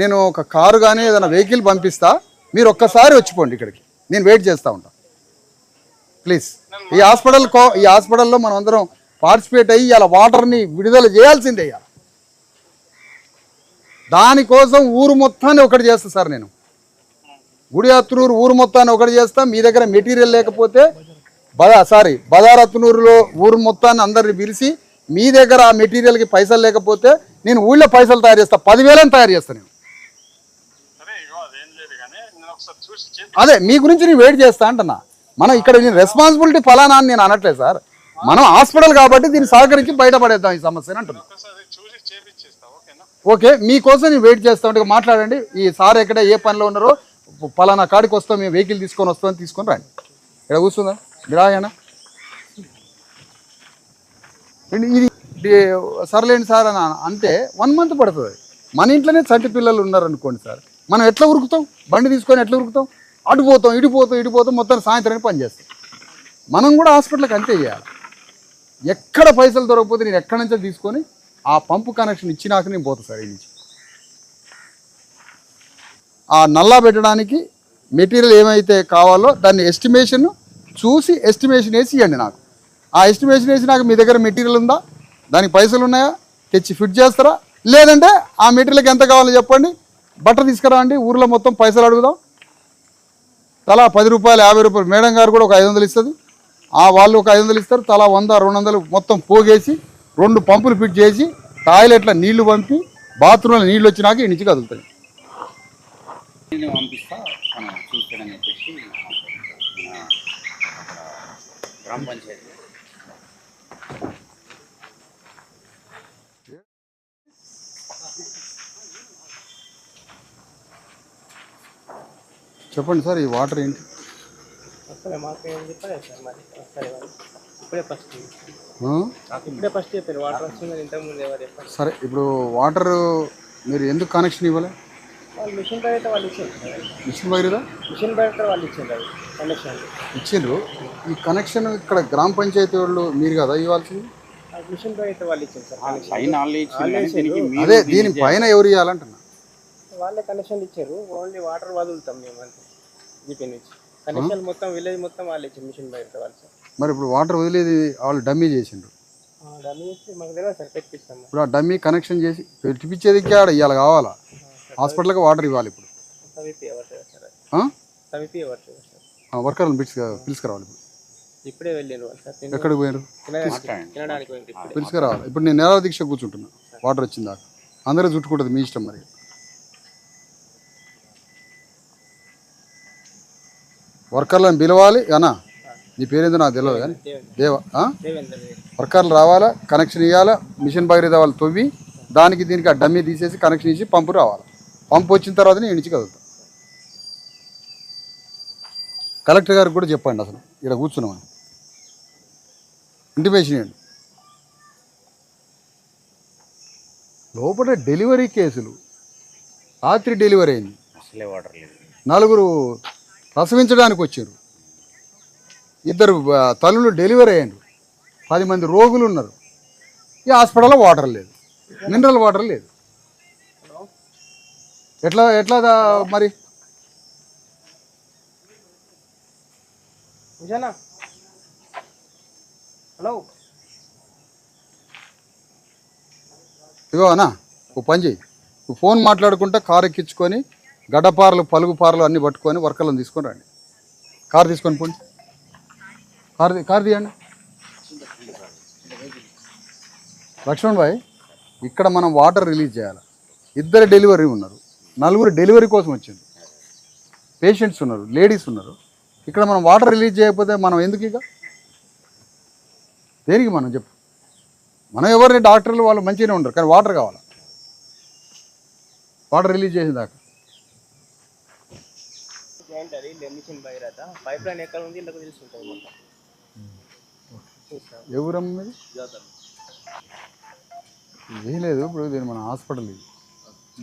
నేను ఒక కారు కానీ ఏదైనా వెహికల్ పంపిస్తా, మీరు ఒక్కసారి వచ్చిపోండి ఇక్కడికి, నేను వెయిట్ చేస్తూ ఉంటా ప్లీజ్. ఈ హాస్పిటల్లో మనం అందరం పార్టిసిపేట్ అయ్యి ఇలా వాటర్ని విడుదల చేయాల్సిందే. దానికోసం ఊరు మొత్తాన్ని ఒకటి చేస్తా సార్ నేను. గుడియాత్నూరు ఊరు మొత్తాన్ని ఒకటి చేస్తా. మీ దగ్గర మెటీరియల్ లేకపోతే బదారత్నూరులో ఊరు మొత్తాన్ని అందరిని పిలిచి మీ దగ్గర ఆ మెటీరియల్కి పైసలు లేకపోతే నేను ఊళ్ళో పైసలు తయారు చేస్తా, 10,000 తయారు చేస్తాను నేను. అదే మీ గురించి నేను వెయిట్ చేస్తా అంటున్నా. మనం ఇక్కడ నేను రెస్పాన్సిబిలిటీ ఫలానా అని నేను అనట్లేదు సార్. మనం హాస్పిటల్ కాబట్టి దీన్ని సహకరించి బయటపడేద్దాం ఈ సమస్యని అంటున్నా. ఓకే, మీకోసం నేను వెయిట్ చేస్తా ఉంటే మాట్లాడండి. ఈ సార్ ఎక్కడ ఏ పనిలో ఉన్నారో ఫలానా కాడికి వస్తాం, మేము వెహికల్ తీసుకొని వస్తామని తీసుకొని రండి. ఇక్కడ కూర్చుందా రాయనా? ఇది సర్లేండి సార్ అని అంటే 1 month పడుతుంది. మన ఇంట్లోనే చంటి పిల్లలు ఉన్నారనుకోండి సార్, మనం ఎట్లా ఉరుకుతాం? బండి తీసుకొని ఎట్లా ఉరుకుతాం? అటుపోతాం ఇడిపోతాం మొత్తం సాయంత్రానికి పని చేస్తాం. మనం కూడా హాస్పిటల్కి అంతే చేయాలి. ఎక్కడ పైసలు దొరకకపోతే నేను ఎక్కడి నుంచో తీసుకొని ఆ పంపు కనెక్షన్ ఇచ్చినాక నేను పోతాను సార్. ఈ నుంచి ఆ నల్లా పెట్టడానికి మెటీరియల్ ఏమైతే కావాలో దాన్ని ఎస్టిమేషన్ చూసి ఎస్టిమేషన్ వేసి ఇవ్వండి నాకు. ఆ ఎస్టిమేషన్ వేసి నాకు మీ దగ్గర మెటీరియల్ ఉందా, దానికి పైసలు ఉన్నాయా, తెచ్చి ఫిట్ చేస్తారా? లేదంటే ఆ మెటీరియల్కి ఎంత కావాలో చెప్పండి, బట్ట తీసుకురా అండి, ఊర్లో మొత్తం పైసలు అడుగుదాం. తలా 10 రూపాయలు 50 రూపాయలు, మేడం గారు కూడా ఒక 500 ఇస్తుంది, వాళ్ళు ఒక 500 ఇస్తారు. తలా 100 200 మొత్తం పోగేసి 2 పంపులు ఫిట్ చేసి టాయిలెట్లో నీళ్లు పంపి బాత్రూంలో నీళ్ళు వచ్చినాక ఈ నుంచి కదులుతాయి. పంపిస్తా మనం చూస్తాడని చెప్పేసి గ్రామ పంచాయతీ చెప్పండి సార్. ఈ వాటర్ ఏంటి? సరే, ఇప్పుడు వాటర్ మీరు ఎందుకు కనెక్షన్ ఇవ్వాలి? మిషన్ భగీరథ వాళ్ళు ఇచ్చారు. మిషన్ భగీరథ వాళ్ళు ఇచ్చారు కనెక్షన్. ఇచ్చిండ్రు. ఈ కనెక్షన్ ఇక్కడ గ్రామ పంచాయతీ వాళ్ళు మీరు కదా ఇవ్వాల్సింది? మిషన్ భగీరథ వాళ్ళు ఇచ్చారు సార్. అదే దీని పైన ఎవరు ఇవ్వాలంటున్నా? వాళ్ళే కనెక్షన్ ఇచ్చారు. ఓన్లీ వాటర్ వదులుతాం మేము అంతే. జీపీ నుంచి కనెక్షన్ మొత్తం విలేజ్ మొత్తం వాళ్ళు ఇచ్చారు మిషన్ భగీరథ వాళ్ళు సార్. మరి ఇప్పుడు వాటర్ వదిలేది వాళ్ళు డమ్మీ చేసిండ్రు. డమ్మీ చేసి మాకు తెలియదు సార్, పెట్టిస్తాము. ఇప్పుడు ఆ డమ్మీ కనెక్షన్ చేసి పెట్టిపించేది ఆడ ఇవాళ కావాలా? హాస్పిటల్కి వాటర్ ఇవ్వాలి. ఇప్పుడు వర్కర్లను పిలుచుకురావాలి. ఇప్పుడే వెళ్ళారు. ఎక్కడికి పోయారు? పిలుచుకురావాలి. ఇప్పుడు నేను నెల దీక్ష కూర్చుంటున్నా వాటర్ వచ్చింది దాకా. అందరూ చుట్టుకుంటుంది, మీ ఇష్టం. మరి వర్కర్లను పిలవాలి అనా? నీ పేరేందో నాకు తెలియదు కానీ దేవా. వర్కర్లు రావాలా, కనెక్షన్ ఇవ్వాలా, మిషన్ భగీరథ వాళ్ళు తవ్వి దానికి దీనికి ఆ డమ్మీ తీసేసి కనెక్షన్ ఇచ్చి పంపు రావాలి. పంపు వచ్చిన తర్వాత నేను నుంచి కదులుతాను. కలెక్టర్ గారికి కూడా చెప్పండి, అసలు ఇక్కడ కూర్చున్నామని ఇంటిమేషన్ ఇవ్వండి. లోపల డెలివరీ కేసులు, రాత్రి డెలివరీ అయింది, అసలే వాటర్ లేదు. 4 ప్రసవించడానికి వచ్చారు, 2 తల్లులు డెలివరీ అయ్యారు, 10 మంది రోగులు ఉన్నారు. ఈ హాస్పిటల్లో వాటర్ లేదు, మినరల్ వాటర్ లేదు. ఎట్లా మరి? హలో, ఇగో అన్నా, ఓ పని చెయ్యి, నువ్వు ఫోన్ మాట్లాడుకుంటా కారు ఎక్కించుకొని గడ్డపారలు పలుగుపారలు అన్నీ పట్టుకొని వర్కర్లను తీసుకొని రండి. కారు తీసుకొని పోండి. కారు తీయండి. లక్ష్మణ్ భాయ్, ఇక్కడ మనం వాటర్ రిలీజ్ చేయాలి. 2 డెలివరీ ఉన్నారు, 4 డెలివరీ కోసం వచ్చింది, పేషెంట్స్ ఉన్నారు, లేడీస్ ఉన్నారు. ఇక్కడ మనం వాటర్ రిలీజ్ చేయకపోతే మనం ఎందుకు ఇక దేనికి మనం చెప్పు? మనం ఎవరిని డాక్టర్లు వాళ్ళు మంచిగానే ఉండరు, కానీ వాటర్ కావాలి, వాటర్ రిలీజ్ చేసిన దాకా. ఎవరమ్మ మీది? ఏం లేదు, ఇప్పుడు దీన్ని మన హాస్పిటల్ ఇది,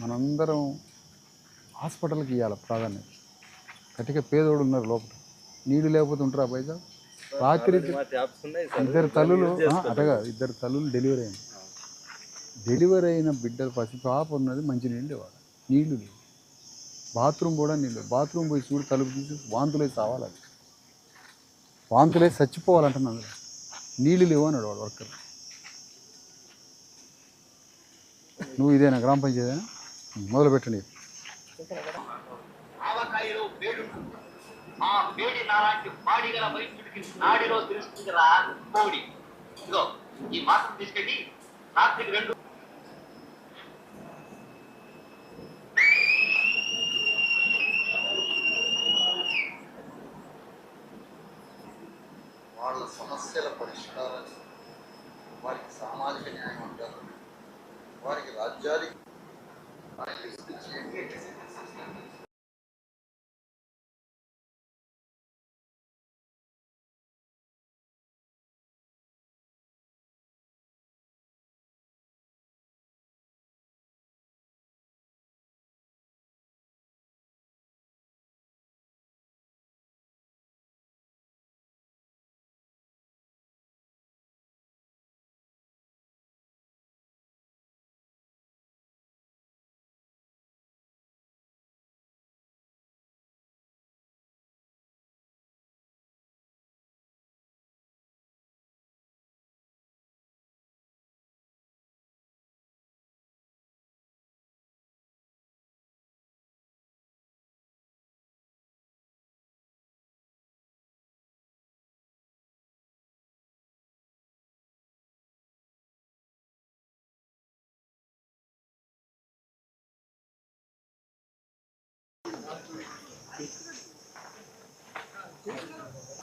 మనందరం హాస్పిటల్కి ఇవ్వాలి ప్రాధాన్యత. గట్టిగా పేదోడు ఉన్నారు లోపల, నీళ్ళు లేకపోతే ఉంటారా పైసా? రాత్రి 2 తల్లులు అటగా 2 తల్లులు డెలివరీ అయిన బిడ్డలు పసి పాప ఉన్నది, మంచి నీళ్ళు వాడు, నీళ్ళు లేవు, బాత్రూమ్ కూడా నీళ్ళు, బాత్రూమ్ పోయి చూడు తలుపు తీసి వాంతులేసి చావాలి, అది వాంతులేసి చచ్చిపోవాలంటున్నాను, నీళ్ళు లేవు అన్నాడు వాడు వర్కర్. నువ్వు ఇదేనా గ్రామ పంచాయతీనా? మొదలు పెట్టండి. ఆ వేడి నాలాంటి బాడీగల వైద్యుడికి నాడిలో తెలుస్తుందిరా కోడి. ఇదిగో ఈ మాత్రం తీసుకెళ్ళి రాత్రికి 2 వాళ్ళ సమస్యల పరిష్కారాన్ని, వారికి సామాజిక న్యాయం అంటారు, వారికి రాజ్యానికి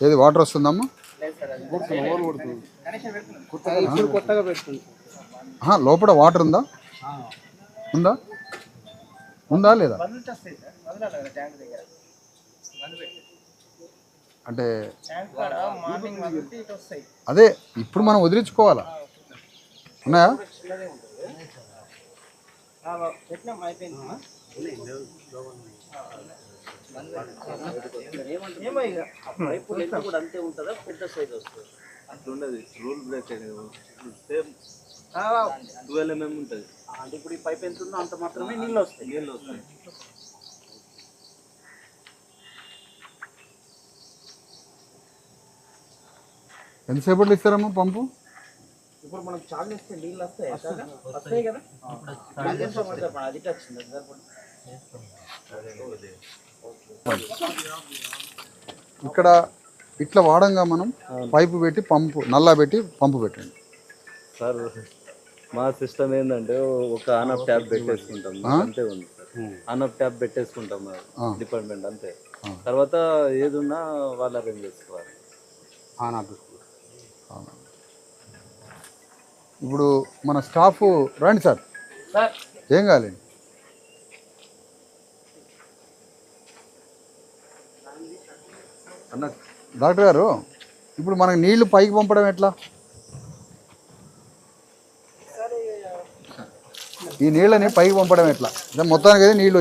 ఏది వాటర్ వస్తుందమ్మా? కొత్తగా పెడుతుంది. లోపల వాటర్ ఉందా? ఉందా ఉందా లేదా? అంటే అదే ఇప్పుడు మనం వదిలించుకోవాలా? ఉన్నాయా? అంతే ఉంటుందా? పెద్ద సైజ్ వస్తుంది అట్లుండదు, రూల్ బ్రేక్ సేమ్ 12 mm ఉంటుంది. అంటే ఇప్పుడు ఈ పైప్ ఎంత ఉందో అంత మాత్రమే నీళ్ళు వస్తాయి. ఎంతసేపట్లో ఇస్తారమ్మా పంపు? ఇప్పుడు మనం చాలు ఇస్తే నీళ్ళు వస్తాయి కదా, అది వచ్చింది. ఇక్కడ ఇట్లా వాడంగా మనం పైపు పెట్టి పంపు నల్లా పెట్టి పంపు పెట్టండి సార్. మా సిస్టమ్ ఏంటంటే ఒక ఆన్ ఆఫ్ ట్యాప్ పెట్టేసుకుంటాం, అంతే ఉంది సార్. ఆన్ ఆఫ్ ట్యాప్ పెట్టేసుకుంటాం డిపార్ట్మెంట్, అంతే. తర్వాత ఏదున్నా వాళ్ళు అరేంజ్ చేసుకోవాలి. ఇప్పుడు మన స్టాఫ్ రండి సార్, ఏం కావాలి? అన్న డాక్టర్ గారు, ఇప్పుడు మనకి నీళ్లు పైకి పంపడం ఎట్లా? ఈ నీళ్ళని పైకి పంపడం ఎట్లా? మొత్తానికి అయితే నీళ్ళు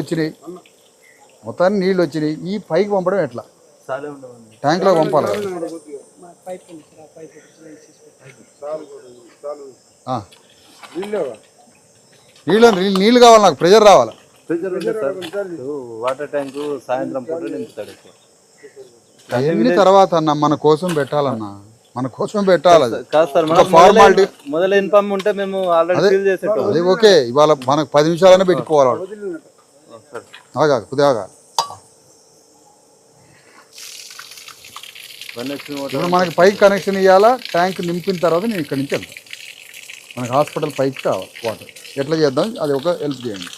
వచ్చినాయి, ఈ పైకి పంపడం ఎట్లా? ట్యాంక్లో పంపాలి కదా? నీళ్ళు కావాలి, నాకు ప్రెజర్ రావాలి. వాటర్ ట్యాంకు సాయంత్రం పూట నింపుతాడు. అవన్నీ తర్వాత అన్న, మన కోసం పెట్టాలన్నా, మన కోసం పెట్టాలి. ఫార్మాలిటీ మొదలు ఇన్ఫార్మ్ ఉంటే మేము ఆల్రెడీ ఫిల్ చేసేటోళ్ళం. అది ఓకే, ఇవాళ మనకు 10 నిమిషాలనే పెట్టుకోవాలి వాడు. కొద్దిగా ఇప్పుడు మనకి పైకి కనెక్షన్ ఇవ్వాలా, ట్యాంక్ నింపిన తర్వాత నేను ఇక్కడి నుంచి వెళ్తాను. మనకు హాస్పిటల్ పైకి కావాలి వాటర్, ఎట్లా చేద్దాం అది ఒక హెల్ప్ చేయండి.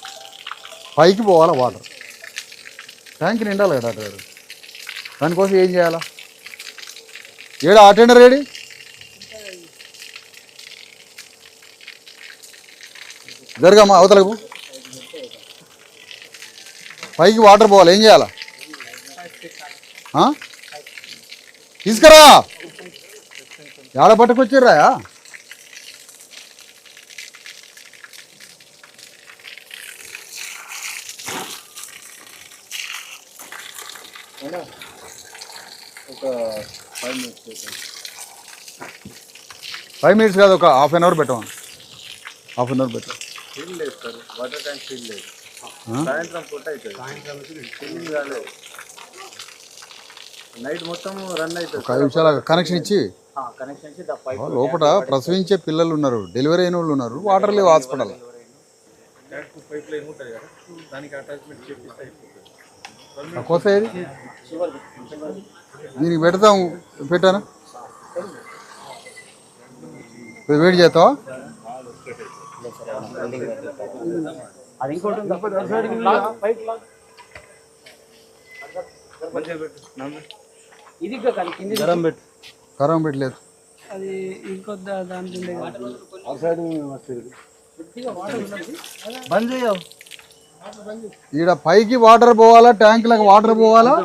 పైకి పోవాలా వాటర్, ట్యాంక్ నిండాలి కదా డాక్టర్ గారు. దానికోసం ఏం చేయాలా? ఏడా అటెండర్ ఏడి? జరగమ్మా అవతలకు. పైకి వాటర్ పోవాలి, ఏం చేయాలా? తీసుకురా. ఏడ పట్టుకొచ్చిర్రాయా? ఒక 5 minutes. 5 minutes కాదు, ఒక హాఫ్ అన్ అవర్ పెట్టమని. హాఫ్ అన్ అవర్ పెట్ట. ఫీల్ లేదు సార్, వాటర్ ట్యాంక్ ఫీల్ లేదు. సాయంత్రం పూట అవుతుంది, ఫీలింగ్ కాలేదు. నైట్ మొత్తం రన్ అవుతుంది. 5 నిమిషాల కనెక్షన్ ఇచ్చి కనెక్షన్ ఇచ్చి లోపల ప్రసవించే పిల్లలు ఉన్నారు, డెలివరీ అయిన వాళ్ళు ఉన్నారు, వాటర్ లేవు హాస్పిటల్. పైప్ లైన్ ఉంటుంది కదా, దానికి అటాచ్మెంట్ చేపిస్తే అయిపోతుంది. కోసం ఏది దీనికి పెడతాం, పెట్టానా? వెయిట్ చేస్తావా? కరం పెట్టలేదు. అది ఇంకో దాంట్లో బంద్ చేయవు. ఈడ పైకి వాటర్ పోవాలా, ట్యాంకులకు వాటర్ పోవాలా,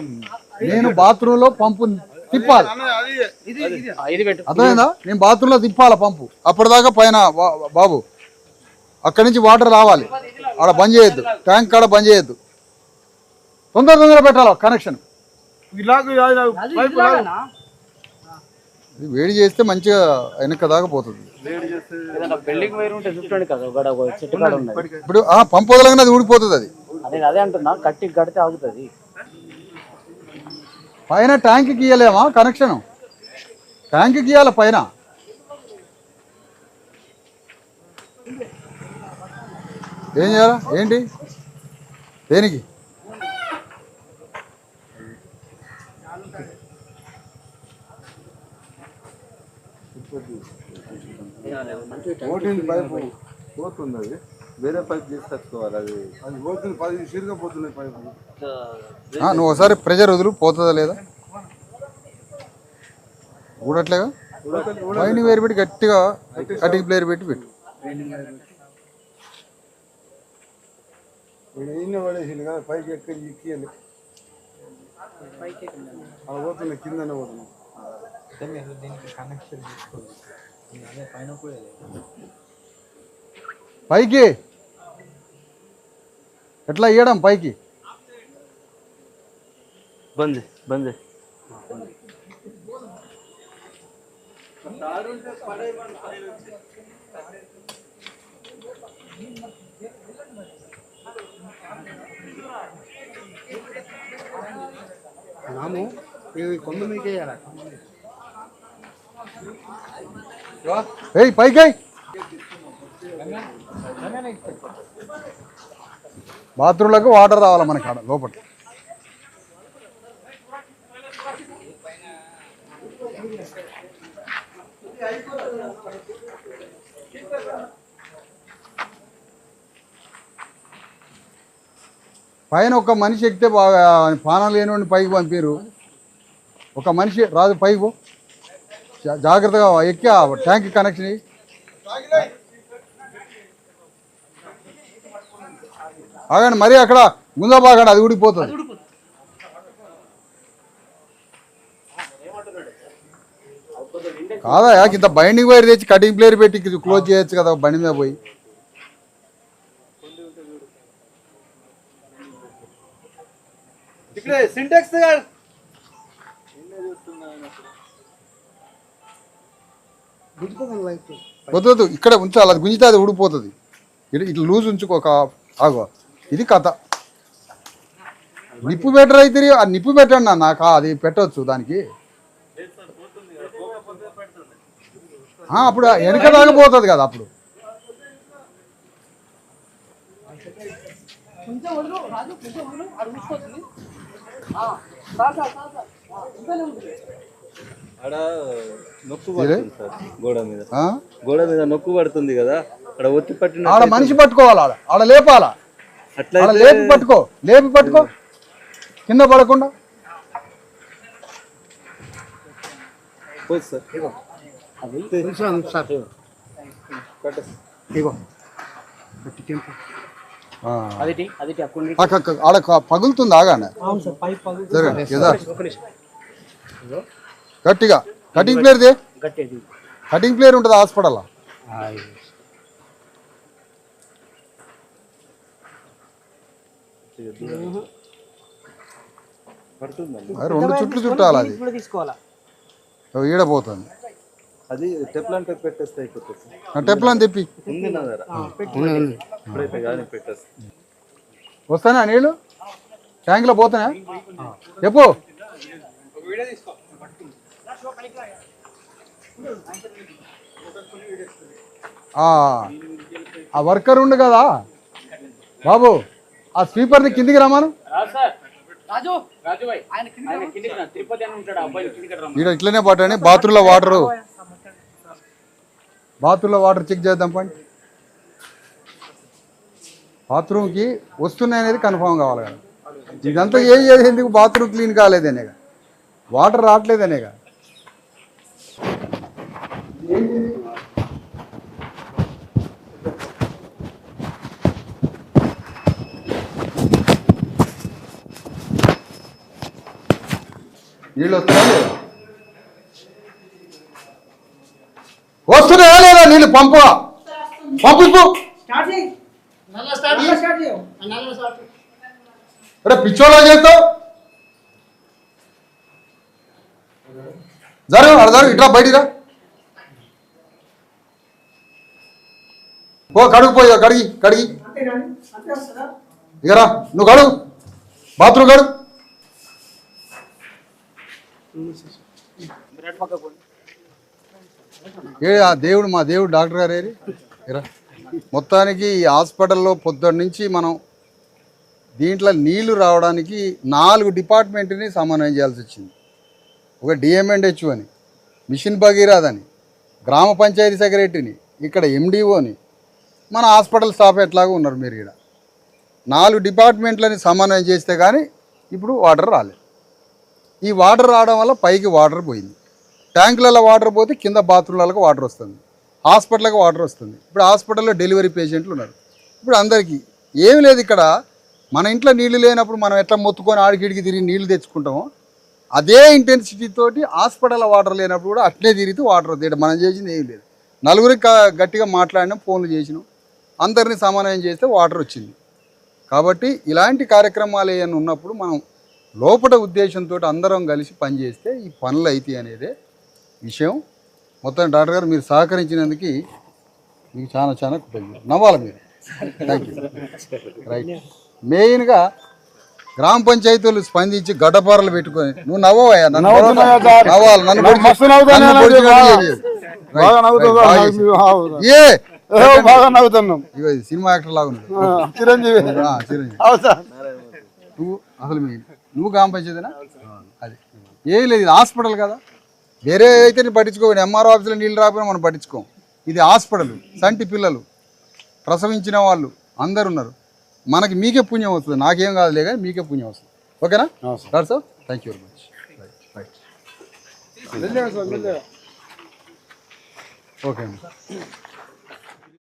నేను బాత్రూంలో పంపు తిప్పాలి. అర్థమైందా? నేను బాత్రూంలో తిప్పాలా పంపు. అప్పటిదాకా పైన బాబు అక్కడి నుంచి వాటర్ రావాలి. ఆడ బంద్ చేయొద్దు, ట్యాంక్ కాడ బంద్ చేయొద్దు. తొందరగా పెట్టాలి కనెక్షన్. ఇది వేడి చేస్తే మంచిగా వెనక దాకా పోతుంది. ఇప్పుడు పంపు వదలగానే అది ఊడిపోతుంది. అది అదే అంటున్నా, కట్టి కడితే ఆగుతుంది. పైన ట్యాంక్ గీయలేమా కనెక్షన్? ట్యాంక్ గీయాల పైన. ఏం చేయాలా? ఏంటి దేనికి? పైపు పోతుంది, అది వేరే పైప్ తీసుకొచ్చుకోవాలి. అది పోతుంది, 10 సీరుగా పోతున్నాయి పైపు. నువ్వు ఒకసారి ప్రెజర్ వదులు, పోతుందా లేదా? ఊడట్లేగా? పైన వేరు పెట్టి గట్టిగా కటింగ్ ప్లేయర్ పెట్టి పెట్టు. పడేసింది కదా, పైకి ఎక్కడ ఎక్కియాలి. అలా పోతున్నాయి, కిందనే పోతున్నాయి. పైకి ఎట్లా ఇయ్యడం? పైకి బంద్ బంద్. ఏయ్ పైకి బాత్రూంలకు వాటర్ రావాలి మనకి ఆడ లోపల. పైన ఒక మనిషి ఎక్కితే బాగా, పానం లేనివాడిని పైకి పంపారు. ఒక మనిషి రాదు, పైకి పో, జాగ్రత్తగా ఎక్కి ట్యాంక్ కనెక్షన్ ఇయ్యి. ఆగండి, మరీ అక్కడ ముందా బాగండి, అది ఊడిపోతుంది. కాదా ఇంత బైండింగ్ వైర్ తెచ్చి కటింగ్ ప్లేయర్ పెట్టి క్లోజ్ చేయొచ్చు కదా బండి మీద పోయి. వద్దు, ఇక్కడ ఉంచాలి, అది గుంజితే అది ఊడిపోతుంది. ఇట్లా లూజ్ ఉంచుకోక ఆగో. ఇది కథ. నిప్పు బెటర్ అయితే ఆ నిప్పు పెట్టండి నాకు, అది పెట్టవచ్చు దానికి. అప్పుడు వెనక దాకపోతుంది కదా. అప్పుడు ఆడ నొక్కు పడుతుంది సార్, గోడ మీద నొక్కు పడుతుంది కదా, అక్కడ ఒత్తి పట్టిన ఆడ మనిషి పట్టుకోవాలి, ఆడ లేపాలా. అట్లా లేపి పట్టుకో కింద పడకుండా. సార్ ఆడ పగులుతుంది ఆగానే గట్టిగా. కటింగ్ ప్లేయర్ ఉంటుంది హాస్పిటల్. రెండు చుట్లు చుట్టాలి, అది ఈడపోతుంది. అది టెప్లాన్ పెట్టేస్తే అయిపోతుంది. టెప్లాన్ తెప్పి వస్తానా నీళ్ళు ట్యాంక్లో పోతానా చెప్పు. ఆ వర్కర్ ఉండు కదా బాబు, ఆ స్వీపర్ని కిందికి రమ్మను. ఇక్కడ ఇట్లనే పట్టండి. బాత్రూంలో వాటర్ చెక్ చేద్దాం పండి. బాత్రూమ్కి వస్తున్నాయనేది కన్ఫామ్ కావాలి కదా. ఇదంతా ఏది ఎందుకు బాత్రూమ్ క్లీన్ కాలేదనేగా, వాటర్ రావట్లేదనేగా. నీళ్ళు వస్తున్నాయా లేదా? నీళ్ళు పంపు. అరే పిచ్చోళ్ళ చేస్తావు. జరుగు ఇట్లా బయటిరా. కడుగుపోయా కడిగి ఇకరా. నువ్వు కడుగు, బాత్రూమ్ కడుగు. మా దేవుడు డాక్టర్ గారు ఏరి ఇరా. మొత్తానికి ఈ హాస్పిటల్లో పొద్దున్న నుంచి మనం దీంట్లో నీళ్లు రావడానికి 4 డిపార్ట్మెంట్ని సమన్వయం చేయాల్సి వచ్చింది. ఒక డిఎంఎండ్హెచ్ఓ అని, మిషన్ భగీరథ అని, గ్రామ పంచాయతీ సెక్రటరీని, ఇక్కడ ఎండిఓని, మన హాస్పిటల్ స్టాఫ్ ఎట్లాగో ఉన్నారు. మీరు ఇక్కడ 4 డిపార్ట్మెంట్లని సమన్వయం చేస్తే కానీ ఇప్పుడు వాటర్ రాలేదు. ఈ వాటర్ రావడం వల్ల పైకి వాటర్ పోయింది. ట్యాంకులలో వాటర్ పోతే కింద బాత్రూమ్లకు వాటర్ వస్తుంది, హాస్పిటల్కి వాటర్ వస్తుంది. ఇప్పుడు హాస్పిటల్లో డెలివరీ పేషెంట్లు ఉన్నారు. ఇప్పుడు అందరికీ ఏమి లేదు. ఇక్కడ మన ఇంట్లో నీళ్లు లేనప్పుడు మనం ఎట్లా మొత్తుకొని ఆడికిడికి తిరిగి నీళ్లు తెచ్చుకుంటామో అదే ఇంటెన్సిటీ తోటి హాస్పిటల్ వాటర్ లేనప్పుడు కూడా అట్లే తిరిగితే వాటర్ వస్తుంది. మనం చేసింది ఏం లేదు. నలుగురికి గట్టిగా మాట్లాడినాం, ఫోన్లు చేసినాం, అందరినీ సమన్వయం చేస్తే వాటర్ వచ్చింది. కాబట్టి ఇలాంటి కార్యక్రమాలు ఏమైనా ఉన్నప్పుడు మనం లోపల ఉద్దేశంతో అందరం కలిసి పనిచేస్తే ఈ పనులు అవుతాయి అనేదే విషయం. మొత్తం డాక్టర్ గారు మీరు సహకరించినందుకు మీకు చాలా కృతజ్ఞతలు. నవ్వాలి మీరు. Thank you. రైట్. మెయిన్గా గ్రామ పంచాయతీలు స్పందించి గడ్డపారలు పెట్టుకొని నువ్వు నవ్వవయ్యా, సినిమా యాక్టర్ లాగా చిరంజీవి. నువ్వు అసలు నువ్వు గ్రామ పంచాయతీనా? అది ఏం లేదు, ఇది హాస్పిటల్ కదా. వేరే అయితే నేను పట్టించుకోవాలి. ఎంఆర్ఓ ఆఫీసులో నీళ్ళు రాకపోయినా మనం పట్టించుకోం. ఇది హాస్పిటల్. సంటి పిల్లలు, ప్రసవించిన వాళ్ళు అందరు ఉన్నారు. మనకి మీకే పుణ్యం వస్తుంది, నాకేం కాదులే కానీ మీకే పుణ్యం వస్తుంది. ఓకేనా sir? Sir thank you very much. Okay అండి.